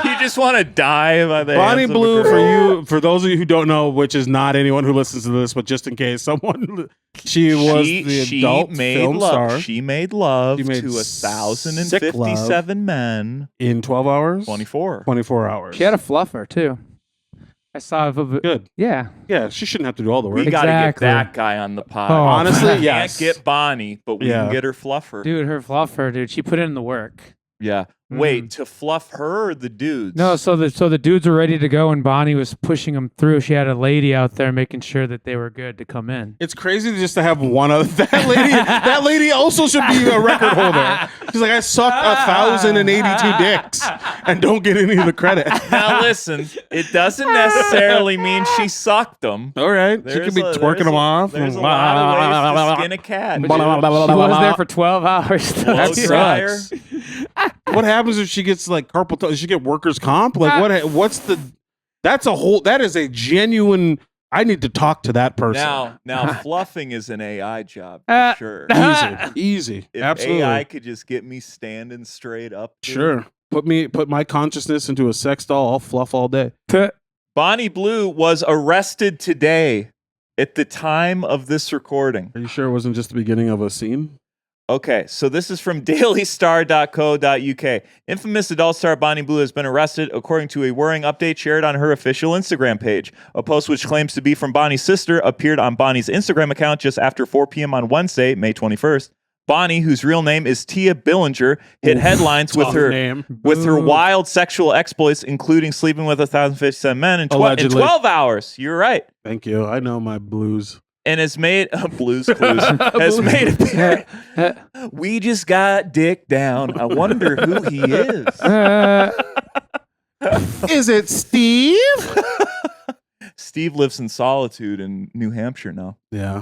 You just want to die by the Bonnie hands of a Blue, girl. for those of you who don't know, which is not anyone who listens to this, but just in case someone, she was the adult made film love. star. She made love She made to sick 1,057 men. In 12 hours? 24. 24 hours. She had a fluffer too. I saw. Good. Yeah. Yeah, she shouldn't have to do all the work. We got to get Exactly. that guy on the pod. Oh, Honestly, We yes. can't get Bonnie, but we can get her fluffer. Dude, her fluffer, dude. She put in the work. Yeah. Wait, to fluff her or the dudes? No, so the dudes were ready to go, and Bonnie was pushing them through. She had a lady out there making sure that they were good to come in. It's crazy just to have one other. That lady also should be a record holder. She's like, I sucked 1,082 dicks and don't get any of the credit. Now listen, it doesn't necessarily mean she sucked them. All right, she could be twerking them off. There's a lot of ways to skin a cat. She was there for 12 hours. Blow That dryer. sucks. What happens if she gets carpal tunnel? Does she get workers' comp? What's the? That is a genuine. I need to talk to that person. Now fluffing is an AI job for sure. Easy. If Absolutely. AI could just get me standing straight up. dude. Sure. Put my consciousness into a sex doll. I'll fluff all day. Bonnie Blue was arrested today at the time of this recording. Are you sure it wasn't just the beginning of a scene? Okay, so this is from dailystar.co.uk. Infamous adult star Bonnie Blue has been arrested, according to a worrying update shared on her official Instagram page. A post which claims to be from Bonnie's sister appeared on Bonnie's Instagram account just after 4 p.m. on Wednesday, May 21st. Bonnie, whose real name is Tia Billinger, hit headlines with her wild sexual exploits, including sleeping with 1,057 men in 12 hours. You're right. Thank you. I know my blues. And has made Blues Clues has made appearance. We just got Dick down. I wonder who he is. Is it Steve? Steve lives in solitude in New Hampshire now. Yeah.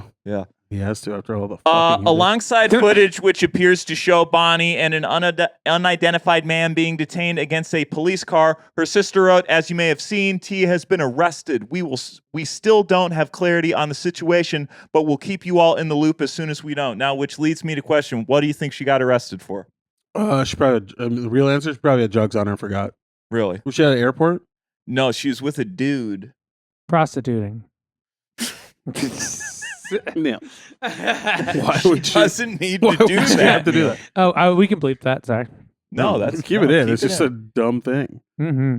He has to after all the fucking he did. Alongside footage which appears to show Bonnie and an unidentified man being detained against a police car, her sister wrote, "As you may have seen, Tia has been arrested. We still don't have clarity on the situation, but we'll keep you all in the loop as soon as we know." Now, which leads me to question, what do you think she got arrested for? She probably the real answer is probably had drugs on her and forgot. Really? Was she at an airport? No, she was with a dude. Prostituting. No. Why would she? Doesn't need to do would she that. have to do that? Oh, we can bleep that. Sorry. No, that's keep it in. keep It's just a dumb thing. Mm-hmm.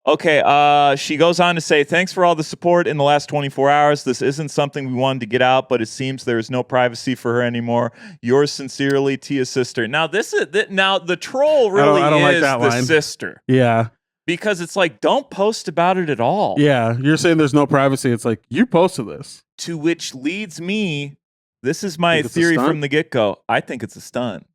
Okay, she goes on to say, thanks for all the support in the last 24 hours. This isn't something we wanted to get out, but it seems there is no privacy for her anymore. Yours sincerely, Tia's sister. Now, the troll really I don't like is that the line. sister. Yeah. Because it's like, don't post about it at all. Yeah. You're saying there's no privacy. It's like, you posted this. To which leads me, this is my Think it's a theory stunt? from the get-go. I think it's a stunt.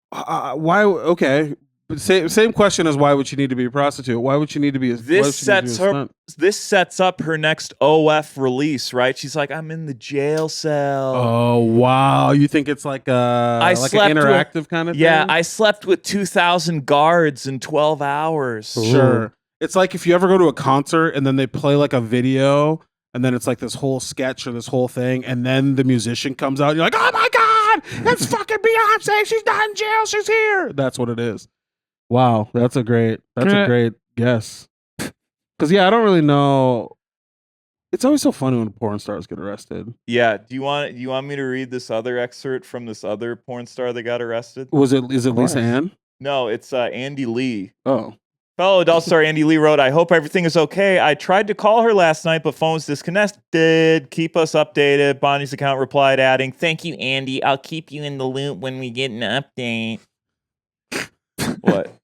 Why? Okay. But same question as why would she need to be a prostitute? Why would she need to be a This sets up her next OF release, right? She's like, I'm in the jail cell. Oh wow! You think it's like an interactive kind of thing? Yeah, I slept with 2,000 guards in 12 hours. Sure. It's like if you ever go to a concert and then they play like a video and then it's like this whole sketch or this whole thing and then the musician comes out and you're like, oh my God, it's fucking Beyonce. She's not in jail. She's here. That's what it is. Wow. That's a great guess. Because yeah, I don't really know. It's always so funny when porn stars get arrested. Yeah. Do you want me to read this other excerpt from this other porn star that got arrested? Is it Lisa Ann? No, it's Andy Lee. Oh. Fellow adult star Andy Lee wrote, I hope everything is okay. I tried to call her last night, but phone's disconnected. Keep us updated. Bonnie's account replied, adding, thank you, Andy. I'll keep you in the loop when we get an update. What?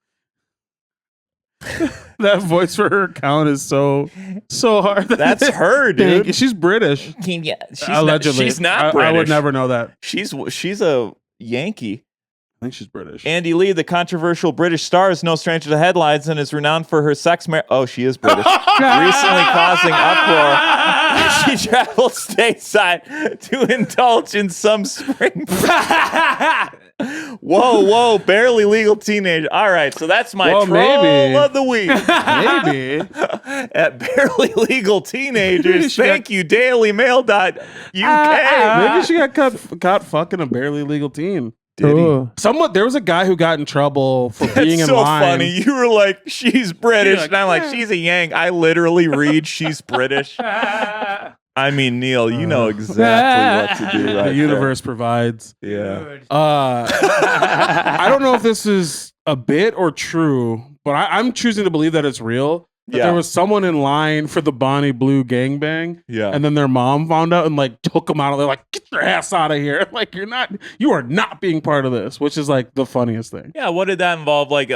That voice for her account is so hard. That's her, dude. She's British. Yeah, Allegedly. She's not British. I would never know that. She's a Yankee. I think she's British. Andy Lee, the controversial British star, is no stranger to headlines and is renowned for her sex Oh, she is British. Recently causing uproar. She traveled stateside to indulge in some spring. Whoa, barely legal teenager. All right, so that's my troll of the week. Maybe. At barely legal teenagers, thank you, dailymail.uk. Maybe she got caught fucking a barely legal teen. Did he? There was a guy who got in trouble for being in so line. Funny. You were like, she's British. And I'm like, she's a Yank. I literally read she's British. I mean, Neil, you know exactly what to do right The universe provides. Yeah. I don't know if this is a bit or true, but I'm choosing to believe that it's real. That there was someone in line for the Bonnie Blue gangbang. Yeah. And then their mom found out and like took them out. They're like, get your ass out of here. Like you are not being part of this, which is like the funniest thing. Yeah. What did that involve? Like,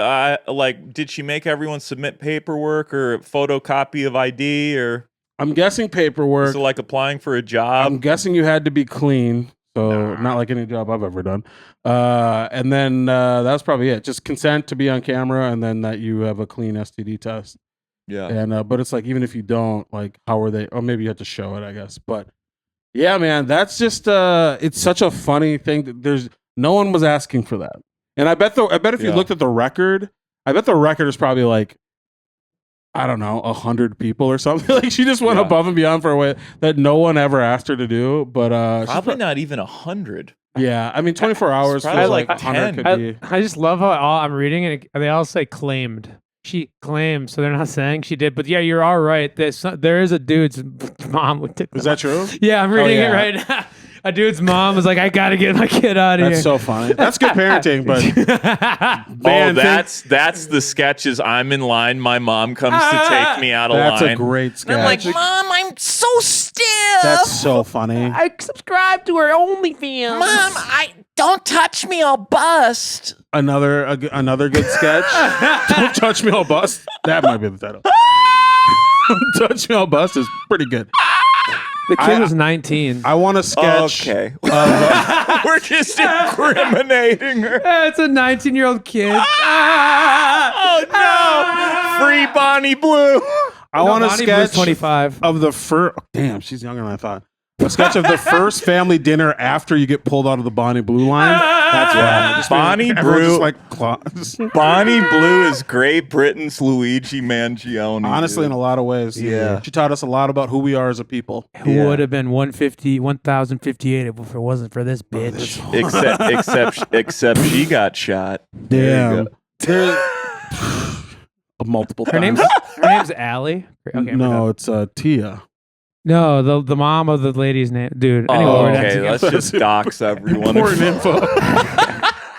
did she make everyone submit paperwork or photocopy of ID or? I'm guessing paperwork. So like applying for a job. I'm guessing you had to be clean. So not like any job I've ever done. And then that's probably it. Just consent to be on camera and then that you have a clean STD test. Yeah. And but it's like even if you don't, like how are they? Or maybe you have to show it, I guess. But yeah, man, that's just it's such a funny thing. That no one was asking for that. And I bet if you looked at the record, I bet the record is probably like, I don't know, 100 people or something. Like she just went above and beyond for a way that no one ever asked her to do. But probably not even 100. Yeah, I mean 24 hours feels like 100 could be. I just love how I'm reading it. They all say claimed. She claimed, so they're not saying she did. But yeah, you're all right. There is a dude's mom with TikTok. Is that true? Yeah, I'm reading it right now. A dude's mom was like, I gotta get my kid out of here. That's so funny. That's good parenting, but man, that's the sketches. I'm in line. My mom comes to take me out of line. That's a great sketch. And I'm like, Mom, I'm so stiff. That's so funny. I subscribe to her OnlyFans. Mom, don't touch me, I'll bust. Another good sketch. Don't touch me, I'll bust. That might be the title. Don't touch me, I'll bust is pretty good. The kid was 19. I want a sketch. Okay. We're just incriminating her. It's a 19-year-old kid. Oh, no. Free Bonnie Blue. I want a Bonnie sketch Blue's 25. of the first. Damn, she's younger than I thought. A sketch of the first family dinner after you get pulled out of the Bonnie Blue line. That's why. Bonnie Blue. Just like claws. Bonnie Blue is Great Britain's Luigi Mangione. Honestly, in a lot lot Yeah. She taught us a lot about who we are as a people. Who would have been 1058 if it wasn't for this bitch. Except she got shot. Damn. Multiple times. Her name's Allie. Okay, no, it's Tia. No, the mom of the lady's name, dude. Anyway, Okay, let's just dox everyone. Important info.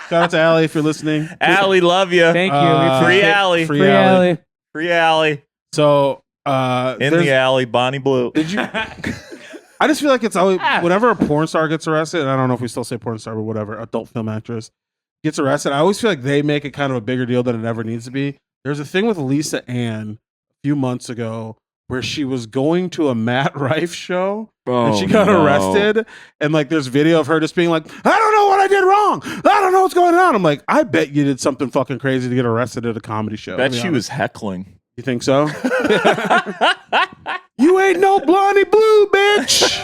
Shout out to Allie if you're listening. Allie, love you. Thank you. Free Allie. Free Allie. Free Allie. So In the alley, Bonnie Blue. did you? I just feel like it's always whenever a porn star gets arrested, and I don't know if we still say porn star, but whatever, adult film actress gets arrested. I always feel like they make it kind of a bigger deal than it ever needs to be. There's a thing with Lisa Ann a few months ago where she was going to a Matt Rife show and she got arrested. And like, there's video of her just being like, I don't know what I did wrong. I don't know what's going on. I'm like, I bet you did something fucking crazy to get arrested at a comedy show. Bet she was heckling. You think so? You ain't no Blondie Blue, bitch.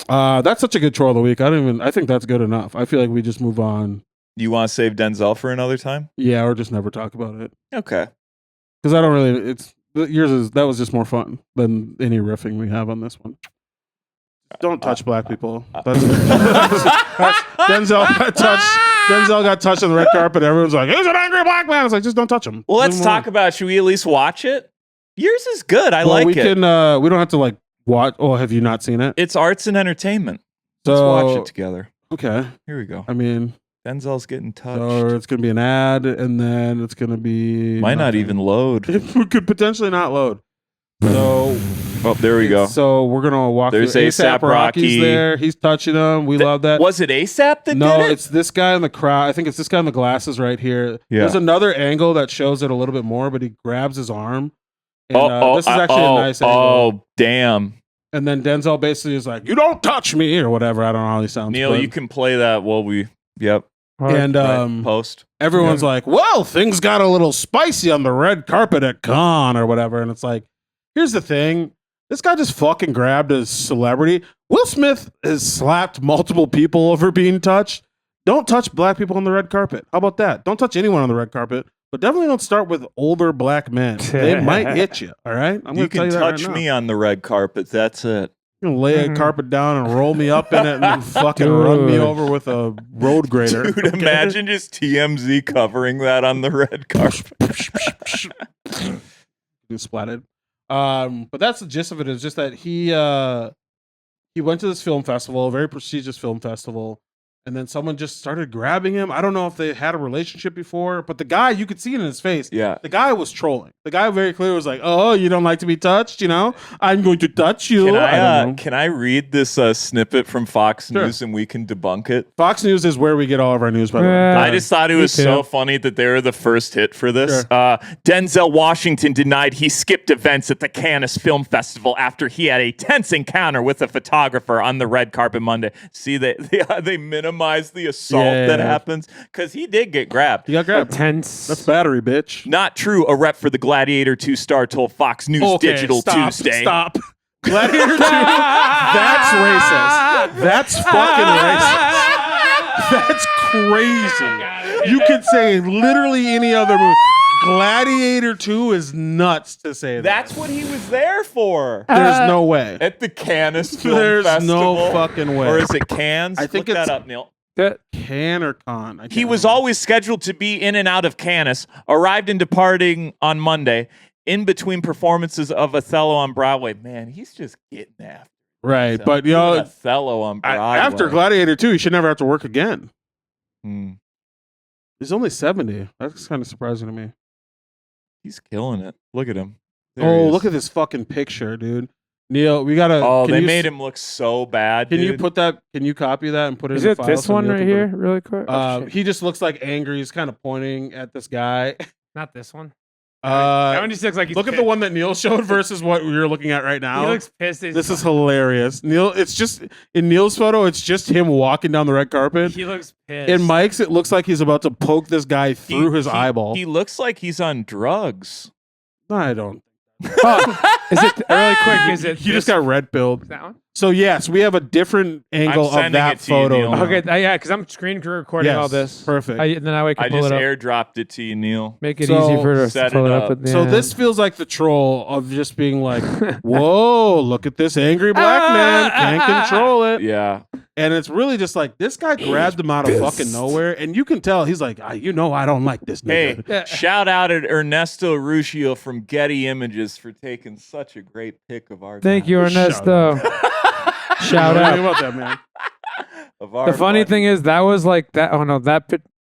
That's such a good troll of the week. I think that's good enough. I feel like we just move on. You want to save Denzel for another time? Yeah, or just never talk about it. Okay. Because I don't really. That was just more fun than any riffing we have on this one. Don't touch black people. Denzel got touched. Denzel got touched on the red carpet. Everyone's like, "He's an angry black man." It's like, just don't touch him. Well, let's talk about. Should we at least watch it? Yours is good. I like we it. Can. We don't have to like watch. Oh, have you not seen it? It's arts and entertainment. So, Let's watch it together. Okay. Here we go. I mean, Denzel's getting touched. so it's gonna be an ad, and then it's gonna be Might not nothing. even load. It could potentially not load. So, Oh, there we go. So we're gonna walk. There's through. A$AP Rocky's Rocky. there. He's touching them. We love that. Was it ASAP that No, did it? it's this guy in the crowd. I think it's this guy in the glasses right here. Yeah. There's another angle that shows it a little bit more, but he grabs his arm. And, this is actually a nice angle. Oh, damn. And then Denzel basically is like, "You don't touch me," or whatever. I don't know how he sounds. Neil, but- you can play that while we. Yep. And Post. everyone's like, "Well, things got a little spicy on the red carpet at Cannes or whatever." And it's like, here's the thing. This guy just fucking grabbed a celebrity. Will Smith has slapped multiple people over being touched. Don't touch black people on the red carpet. How about that? Don't touch anyone on the red carpet, but definitely don't start with older black men. They might hit you. All right, I'm You gonna tell can you touch that right me on the red carpet. That's it. You're gonna lay a carpet down and roll me up in it and then fucking run me over with a road grader. Dude, imagine just TMZ covering that on the red carpet. You splatted. But that's the gist of it. Is just that he went to this film festival, a very prestigious film festival, and then someone just started grabbing him. I don't know if they had a relationship before, but the guy, you could see it in his face. Yeah. The guy was trolling. The guy very clearly was like, "Oh, you don't like to be touched, you know? I'm going to touch you." Can I read this snippet from Fox Sure. News and we can debunk it? Fox News is where we get all of our news, by the way. Yeah. I just thought it me was too. so funny that they were the first hit for this. Sure. Denzel Washington denied he skipped events at the Cannes Film Festival after he had a tense encounter with a photographer on the red carpet Monday. See, they minimize the assault that happens because he did get grabbed. You got grabbed. Tense. That's battery, bitch. Not true. A rep for the Gladiator 2 star told Fox News Digital Tuesday. Stop. Gladiator 2. That's racist. That's fucking racist. That's crazy. You could say literally any other movie. Gladiator 2 is nuts to say that. That's what he was there for. There's no way. At the Cannes Film There's Festival. no fucking way. Or is it Cannes? I think Look it's- that up, Neil. Can or con? I He can't was remember. always scheduled to be in and out of Cannes, arrived and departing on Monday, in between performances of Othello on Broadway. Man, he's just getting after right, himself. but you know, Othello on Broadway. after Gladiator 2, he should never have to work again. Hmm. He's only 70. That's kind of surprising to me. He's killing it. Look at him. There he Oh, is. look at this fucking picture, dude. Neil, we gotta. Oh, can they you made him look so bad. Can you dude. put that? Can you copy that and put it Is in a it file? this so one Neil right can put here, it- really quick? Oh, shit. He just looks like angry. He's kind of pointing at this guy. Not this one. That one just looks like he's Look at the one that Neil showed versus what you're looking at right now. He looks pissed. This is hilarious. Neil, it's just in Neil's photo. It's just him walking down the red carpet. He looks pissed. In Mike's, it looks like he's about to poke this guy through his eyeball. He looks like he's on drugs. I don't. Oh, is it really quick? Is it? He just got red pilled. that one. So yes, we have a different angle of sending that it to you, photo. Neil. now. Okay, yeah, because I'm screen recording Yes, all this. perfect. And then I can I pull just it up. airdropped it to you, Neil. Make it So, easy for us to set pull it it up. up. At the So end. this feels like the troll of just being like, "Whoa, look at this angry black man, can't control it." Yeah. And it's really just like this guy grabbed him out of fucking nowhere, and you can tell he's like, I don't like this Hey, nigga. shout out at Ernesto Ruscio from Getty Images for taking such a great pic of our Thank guy. you, Ernesto. Shout What do you out. think about that, man? Of our The funny buddy. thing is that was like that. Oh no, that.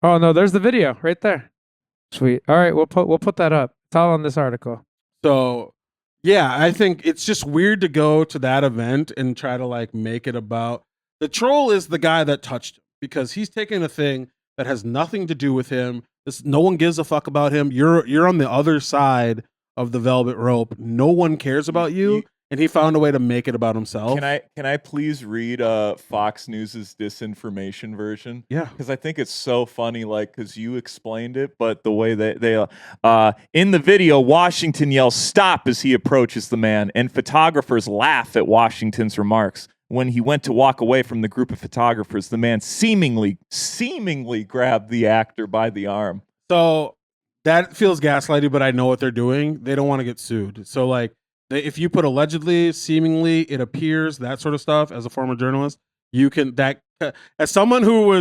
Oh no, there's the video right there. Sweet. All right, we'll put that up. It's all on this article. So, yeah, I think it's just weird to go to that event and try to like make it about the troll is the guy that touched him because he's taking a thing that has nothing to do with him. No one gives a fuck about him. You're on the other side of the velvet rope. No one cares about you. And he found a way to make it about himself. Can I please read Fox News's disinformation version? Yeah, because I think it's so funny. Like, because you explained it, but the way they in the video, Washington yells "Stop" as he approaches the man, and photographers laugh at Washington's remarks. When he went to walk away from the group of photographers, the man seemingly grabbed the actor by the arm. So that feels gaslighty, but I know what they're doing. They don't want to get sued. So like. If you put allegedly, seemingly, it appears, that sort of stuff, as a former journalist, you can as someone who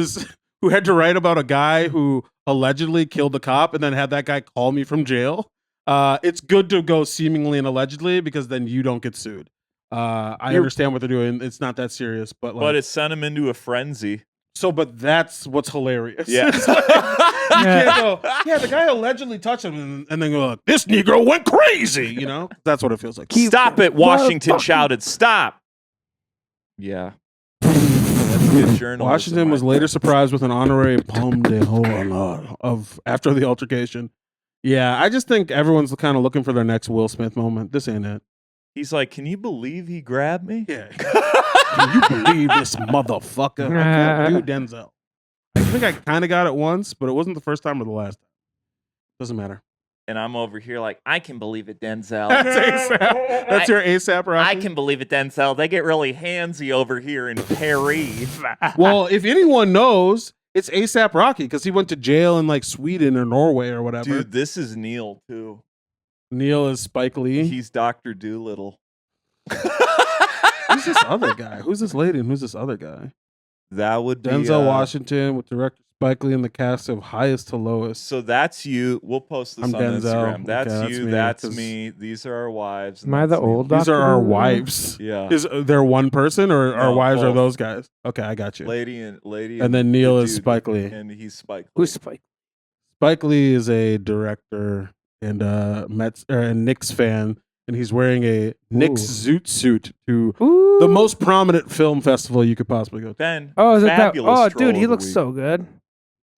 had to write about a guy who allegedly killed a cop and then had that guy call me from jail. It's good to go seemingly and allegedly because then you don't get sued. I understand what they're doing. It's not that serious, but it sent him into a frenzy. So, but that's what's hilarious. Yeah. You can't go, yeah, the guy allegedly touched him and then go, this Negro went crazy, you know? That's what it feels like. Stop it, Washington shouted, stop. Yeah. That's good journalism. Washington was later surprised with an honorary Palme d'Or after the altercation. Yeah, I just think everyone's kind of looking for their next Will Smith moment. This ain't it. He's like, can you believe he grabbed me? Yeah. Can you believe this motherfucker? I can't do Denzel. I think I kind of got it once, but it wasn't the first time or the last time. Doesn't matter. And I'm over here like, I can believe it, Denzel. That's ASAP. That's your ASAP, Rocky. I can believe it, Denzel. They get really handsy over here in Paris. Well, if anyone knows, it's ASAP Rocky because he went to jail in like Sweden or Norway or whatever. Dude, this is Neil too. Neil is Spike Lee. He's Dr. Doolittle. Who's this other guy? Who's this lady and who's this other guy? That would be Denzel Washington with director Spike Lee and the cast of Highest to Lowest. So that's you. We'll post this I'm on Denzel. Instagram. That's Okay, you. That's me. These are our wives. Am I the old These Dr. are our Doolittle? wives. Yeah. Is there one person or our No, wives are both. those guys? Okay, I got you. Lady. And then Neil the is dude, Spike Lee. and he's Spike Lee. Who's Spike? Spike Lee is a director and a Knicks fan, and he's wearing a Knicks zoot suit to Ooh. the most prominent film festival you could possibly go to. Ben. Oh, is it that? fabulous Oh, troll dude, he of the looks week. so good.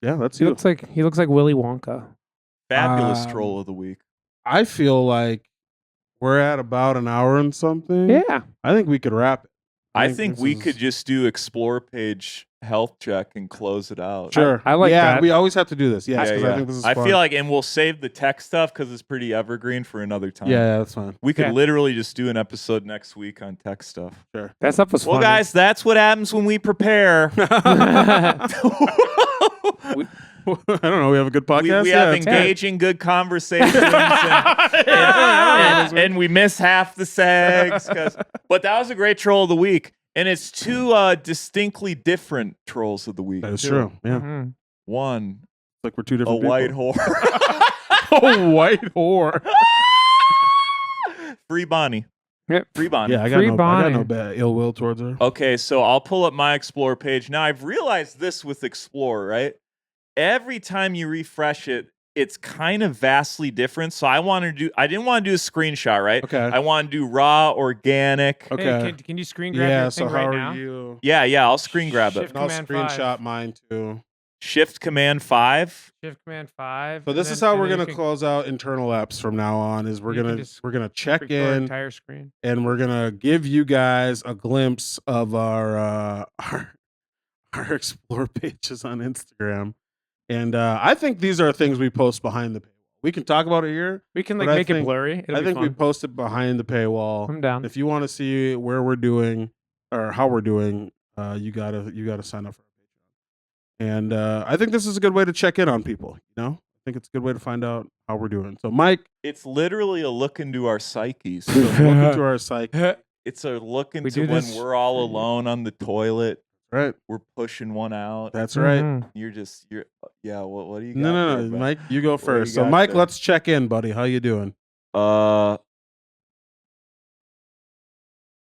Yeah, that's He you. looks like Willy Wonka. Fabulous troll of the week. I feel like we're at about an hour and something. Yeah. I think we could wrap it. I think this we is- could just do explore page health check and close it out. Sure. I like yeah, that. we always have to do this. Yes, Yeah, because yeah. I think this is I fun. feel like, and we'll save the tech stuff because it's pretty evergreen for another time. Yeah, that's fine. We could Yeah. literally just do an episode next week on tech stuff. Sure. That stuff was Well, funny. guys, that's what happens when we prepare. I don't know. We have a good podcast. we yeah, have it's good. engaging, good conversations, and we miss half the segs. But that was a great troll of the week, and it's two distinctly different trolls of the week. That is too. true. Yeah, Mhm. One, like we're two a different white people. whore. A white whore. Free Bonnie. Yep. Free Bonnie. Yeah, I got Free no Bonnie. bad ill will towards her. Okay, so I'll pull up my Explore page. Now, I've realized this with Explore, right? Every time you refresh it, it's kind of vastly different. So I didn't want to do a screenshot, right? Okay. I want to do raw, organic. Okay. Hey, can you screen grab Yeah. your So thing how right are now? you? Yeah, I'll screen grab it. Shift And I'll Command screenshot 5. mine too. Shift Command 5. Shift Command 5. So and this then- is how and we're then you gonna can close out internal apps from now on. Is we're You can gonna just check record in entire screen. and we're gonna give you guys a glimpse of our explore pages on Instagram. And I think these are things we post behind the paywall. We can talk about it here. We can But like I make it think- blurry. It'll I be think we fun. post it behind the paywall. I'm down. If you want to see where we're doing or how we're doing, you gotta sign up for our Patreon. And I think this is a good way to check in on people. You know, I think it's a good way to find out how we're doing. So, Mike, It's literally a look into our psyches. so welcome to our psych. It's a look We into do when this we're all alone on the toilet. Right, We're pushing one out. that's right. Mhm. You're what do you got? No, there, bud? Mike, you go you first. So, got Mike, there? let's check in, buddy. How you doing?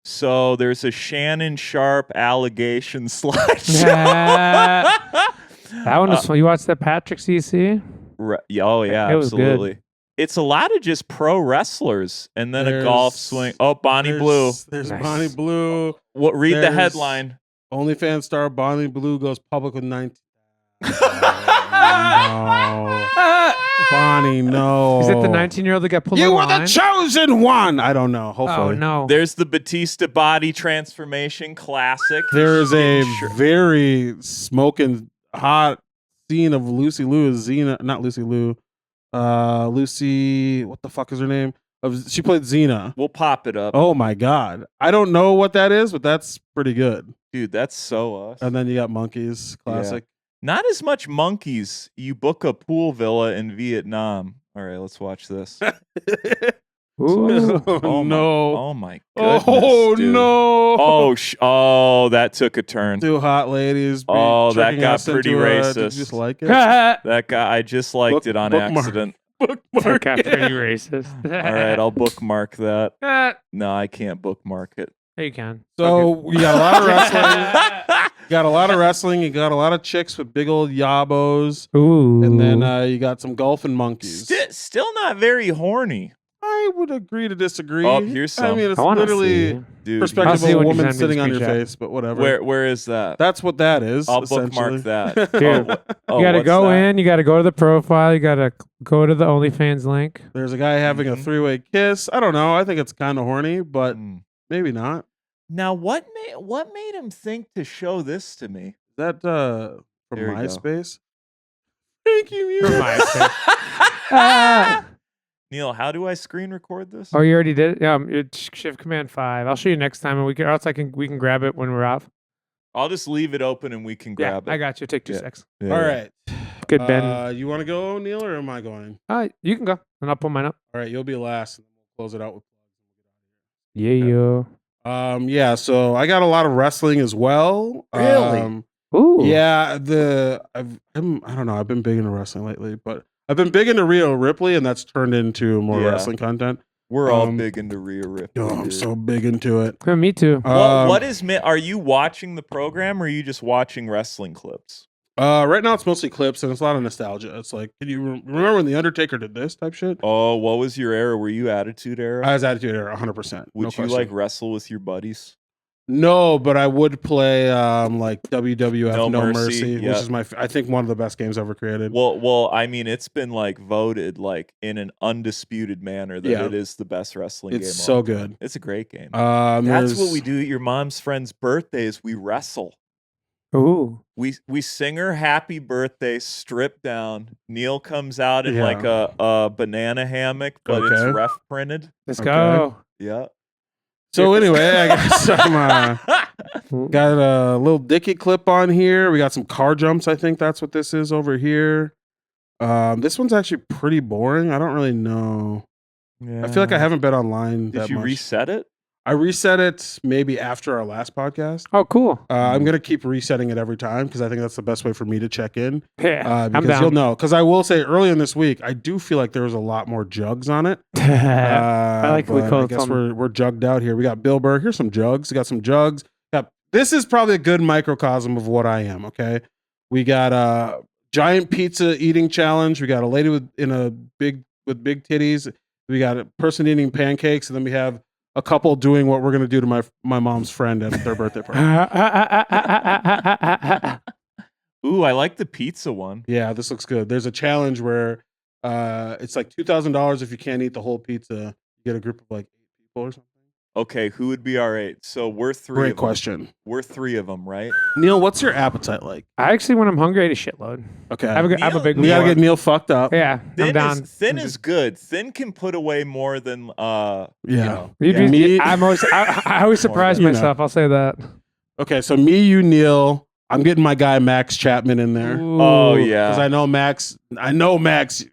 So there's a Shannon Sharp allegation slideshow. That one was fun. You watched that Patrick CC? Oh yeah, It was good. absolutely. It's a lot of just pro wrestlers, and then a golf swing. Oh, Bonnie Blue. There's Nice. Bonnie Blue. What? Read the There's- headline. OnlyFans star Bonnie Blue goes public with 19. No. Bonnie, no. Is it the 19-year-old that got pulled You over were the line? chosen one. I don't know. Hopefully. Oh, no. There's the Batista body transformation classic. There is a Sure. very smoking hot scene of Lucy Liu as Xena, not Lucy Liu. Lucy, what the fuck is her name? She played Xena. We'll pop it up. Oh my god. I don't know what that is, but that's pretty good. Dude, that's so us. And then you got Monkeys, classic. Not as much monkeys. You book a pool villa in Vietnam. All right, let's watch this. Ooh. Oh, my, no. oh my goodness. Oh dude. no. Oh, that took a turn. Two hot ladies. Oh, that tricking got us pretty into racist. Did you just like it? That guy, I just liked Book- it on bookmark. accident. Bookmark Got it. pretty racist. All right, I'll bookmark that. Yeah, No, I can't bookmark it. you can. So we got a lot of wrestling. You got a lot of wrestling. You got a lot of chicks with big old yabos. Ooh. And then you got some golf and monkeys. Still not very horny, I would agree to disagree. Oh, here's I some. mean, it's I want to literally see. dude. I'll perspective see of a when you woman send me the sitting on your screenshot. face, but whatever. Where is that? That's what that is. I'll bookmark essentially. that. Dude, Oh, you got to what's go that? in. You got to go to the profile. You got to go to the OnlyFans link. There's a guy having a Mhm. three-way kiss. I don't know. I think it's kind of horny, but Mm. maybe not. Now, what made him think to show this to me? Is that from There you go. MySpace? Thank you. From MySpace. Ah. Neil, how do I screen record this? Oh, you already did it? Yeah, it's Shift Command 5. I'll show you next time, and we can, or else we can grab it when we're off. I'll just leave it open and we can Yeah, grab it. I got you. Take 2 Yeah. secs. Yeah. All right. Good, Ben. You want to go, Neil, or am I going? You can go, and I'll pull mine up. All right, you'll be last, and we'll close it out with Yeah. yeah, so I got a lot of wrestling as well. Really? Ooh. Yeah, I don't know. I've been big into wrestling lately, but I've been big into Rhea Ripley, and that's turned into more Yeah. wrestling content. We're all Um, big into Rhea Ripley. Oh, I'm dude. so big into it. Yeah, me too. What is are you watching the program or are you just watching wrestling clips? Right now it's mostly clips, and it's a lot of nostalgia. It's like, can you remember when the Undertaker did this type shit? Oh, what was your era? Were you Attitude Era? I was Attitude Era, 100%. Would no you question. like wrestle with your buddies? No, but I would play like WWF No No Mercy, Mercy, yeah. which is I think one of the best games ever created. Well, I mean, it's been like voted like in an undisputed manner that Yeah. it is the best wrestling game. It's of so all time. good. It's a great game. That's That's what we do at your mom's friend's birthdays. We wrestle. Ooh. We sing her happy birthday, strip down. Neil comes out in Yeah. like a banana hammock, but it's Okay. ref printed. Let's Okay. go. Yeah. So anyway, I guess got a little Dicky clip on here. We got some car jumps. I think that's what this is over here. This one's actually pretty boring. I don't really know. I feel like I haven't been online Did that you much. reset it? I reset it maybe after our last podcast. Oh, cool. I'm gonna keep resetting it every time because I think that's the best way for me to check in. Yeah, I'm Because down. you'll know. Because I will say early in this week, I do feel like there was a lot more jugs on it. I like we But call I it guess something. we're jugged out here. We got Bill Burr. Here's some jugs. We got some jugs. This is probably a good microcosm of what I am. Okay, we got a giant pizza eating challenge. We got a lady with big titties. We got a person eating pancakes, and then we have a couple doing what we're gonna do to my mom's friend at their birthday party. Ooh, I like the pizza one. Yeah, this looks good. There's a challenge where it's like $2,000 if you can't eat the whole pizza. You get a group of like 8 people or something. Okay, who would be our 8? So we're 3 Great of question. them. We're 3 of them, right? Neil, what's your appetite like? I actually, when I'm hungry, I eat a shitload. Okay. I'm a big. we gotta boy. get Neil fucked up. Yeah, I'm Thin down. is good. Thin can put away more than Yeah. you know. You do- Me- I always surprise You know. myself. I'll say that. Okay, so me, you, Neil. I'm getting my guy Max Chapman in there. Oh Ooh. yeah. Because I know Max.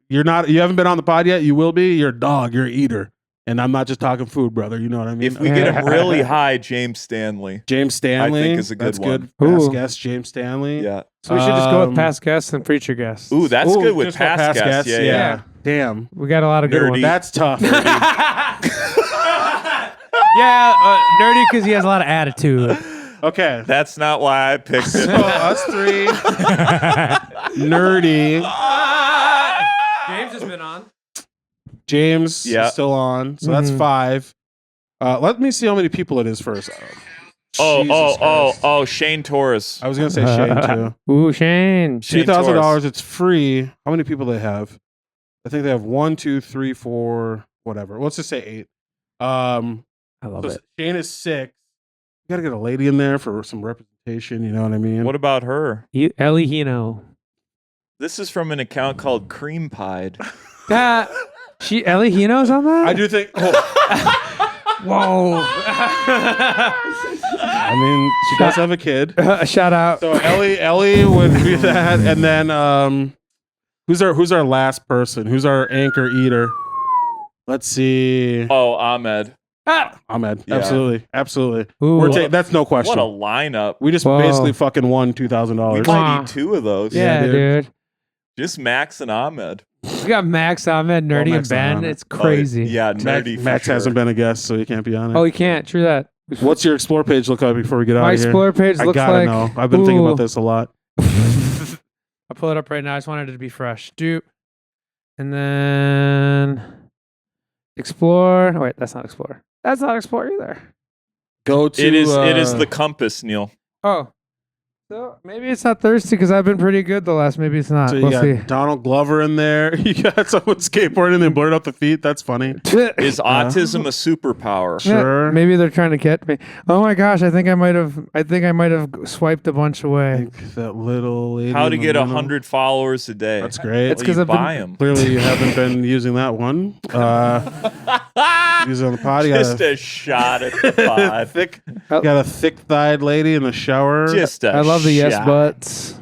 You haven't been on the pod yet. You will be. You're a dog. You're an eater. And I'm not just talking food, brother. You know what I mean? If we get him really high, James Stanley. James Stanley, I think is a good that's one. good. Past Ooh. guest, James Stanley. Yeah. So we should just go Um, with past guests and future guests. Ooh, that's Ooh, good with just for past guests. Yeah, yeah. Damn, We got a lot of good Nerdy. ones. that's tough. Yeah, nerdy because he has a lot of attitude. Okay, That's not why I picked so it. us three, nerdy. James has been on. James Yeah. is still on, so that's Mhm. 5. Let me see how many people it is first. Jesus Christ. Shane Torres. I was gonna say Shane too. Ooh, Shane. Shane $2,000. Torres. It's free. How many people they have? I think they have 1, 2, 3, 4, whatever. Let's just say 8. I love So it. Shane is 6. You gotta get a lady in there for some representation. You know what I mean? What about her? Ellie Hino. This is from an account called Cream Pied. Ellie Hino's on that? I do think. Whoa. I mean, she does have a kid. Shout out. So Ellie would be that, and then who's our last person? Who's our anchor eater? Let's see. Oh, Ahmed. Ahmed. Yeah. Absolutely. Ooh. That's no question. What a lineup. We just Whoa. basically fucking won We $2,000. might need 2 of those. Yeah, dude. Just Max and Ahmed. We got Max, Ahmed, Nerdy, Max and Ben. and Ahmed. It's crazy. Yeah, nerdy. Max hasn't been a guest, so he can't be on it. Oh, you can't. True that. What's your explore page look like before we get out My of here? Explore page I looks gotta like. know. I've been thinking Ooh. about this a lot. I'll pull it up right now. I just wanted it to be fresh. And then Explore. Oh, wait, that's not Explore. That's not Explore either. Go to. It is the compass, Neil. Oh. So maybe it's not thirsty because I've been pretty good the last. Maybe it's not. So you We'll got see. Donald Glover in there. You got someone skateboarding and they blurred out the feet. That's funny. Is autism a superpower? Sure. Maybe they're trying to get me. Oh my gosh! I think I might have swiped a bunch away. That little lady. How in to the get middle. 100 followers a day? That's great. It's 'cause you I've been- buy them. Clearly, you haven't been using that one. Use it on the pod. You Just got a shot at the a pod. thick. You got a thick-thighed lady in the shower. Just a I love the yes shot. butts.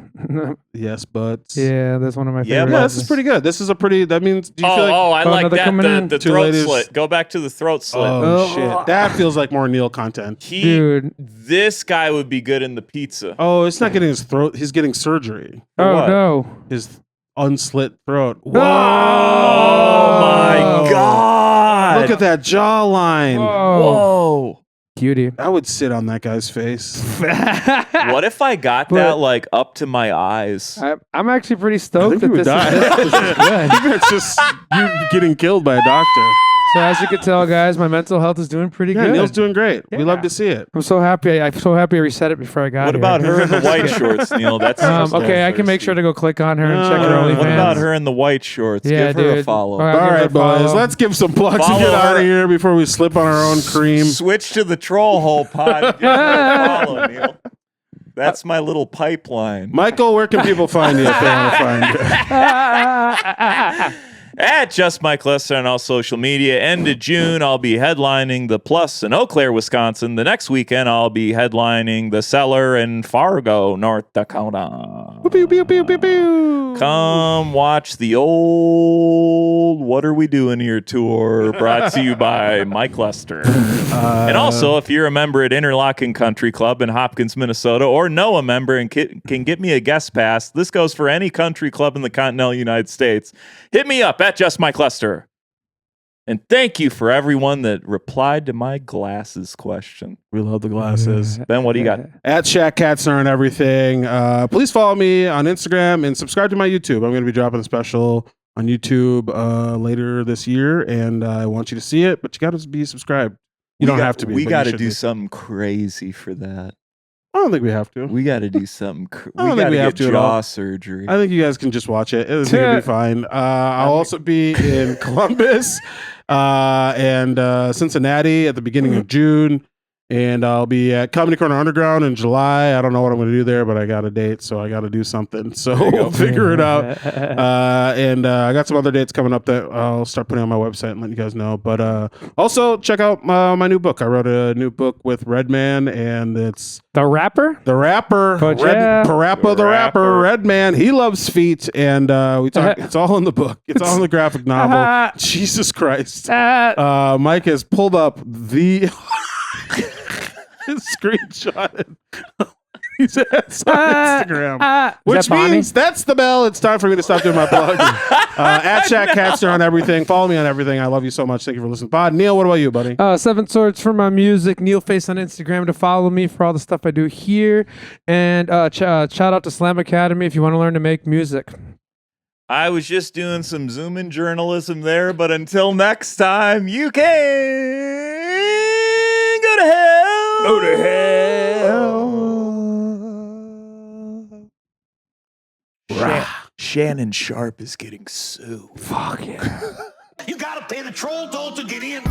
Yes, butts. Yeah, that's one of my Yeah, favorite. Yeah, this is pretty good. This is a pretty. That means. Do you feel like? I Oh, like another that. coming in. The Two throat ladies. slit. Go back to the throat slit. Oh shit! That feels like more Neil content. Dude. This guy would be good in the pizza. Oh, it's not getting his throat. He's getting surgery. Oh what? no. His unslit throat. Oh my God! Look at that jawline. Whoa. Whoa! Cutie. I would sit on that guy's face. What if I got But- that like up to my eyes? I'm actually pretty I stoked think you that would this die. is this is good. I think that's just you getting killed by a doctor. So as you can tell, guys, my mental health is doing pretty Yeah, good. Neil's doing great. We Yeah. love to see it. I'm so happy. I'm so happy I reset it before I got What here. about her in the white shorts, Neil? That's just Okay, I can make sure to go click on her and check her OnlyFans. What about her in the white shorts? Yeah, Give her a dude. follow. All right. All give her a right, boys. follow. Let's give some plugs Follow and get out her. of here before we slip on our own cream. Switch to the Trollholepod. Give her a follow, Neil. That's my little pipeline. Michael, where can people find you if they want to find you? At Just Mike Lester on all social media. End of June, I'll be headlining the Plus in Eau Claire, Wisconsin. The next weekend, I'll be headlining the Cellar in Fargo, North Dakota. Pew, pew, pew, pew, pew. Come watch the old What Are We Doing Here tour, brought to you by Mike Lester. And also, if you're a member at Interlochen Country Club in Hopkins, Minnesota, or know a member and can get me a guest pass, this goes for any country club in the continental United States, hit me up at Just Mike Lester. And thank you for everyone that replied to my glasses question. We love the glasses. Ben, what do you got? At Shaq Katzner and everything. Please follow me on Instagram and subscribe to my YouTube. I'm going to be dropping a special on YouTube later this year, and I want you to see it, but you got to be subscribed. You don't have to be. We but got you to should do be. something crazy for that. I don't think we have to. We got to do something. I don't We think got to we have get to at all. jaw surgery. I think you guys can just watch it. I think it'll be fine. I'll also be in Columbus and Cincinnati at the beginning of June. And I'll be at Comedy Corner Underground in July. I don't know what I'm going to do there, but I got a date, so I got to do something. So we'll figure it out. And I got some other dates coming up that I'll start putting on my website and letting you guys know. But also check out my new book. I wrote a new book with Redman, and it's The rapper? the rapper, But yeah. Parappa the rapper, Redman. He loves feet, and we talk. It's all in the book. It's all in the graphic novel. Jesus Christ! Mike has pulled up the screenshot. He's on Instagram, which means that's the bell. It's time for me to stop doing my plugs. At Shaq Katzner on everything. Follow me on everything. I love you so much. Thank you for listening. Pod. Neil, what about you, buddy? Seven Swords for my music. Neil Face on Instagram to follow me for all the stuff I do here. And shout out to Slam Academy if you want to learn to make music. I was just doing some Zoom-in journalism there, but until next time, you can go to hell. Go to hell. Shannon Sharp is getting sued. Fuck yeah. You gotta pay the troll toll to get in.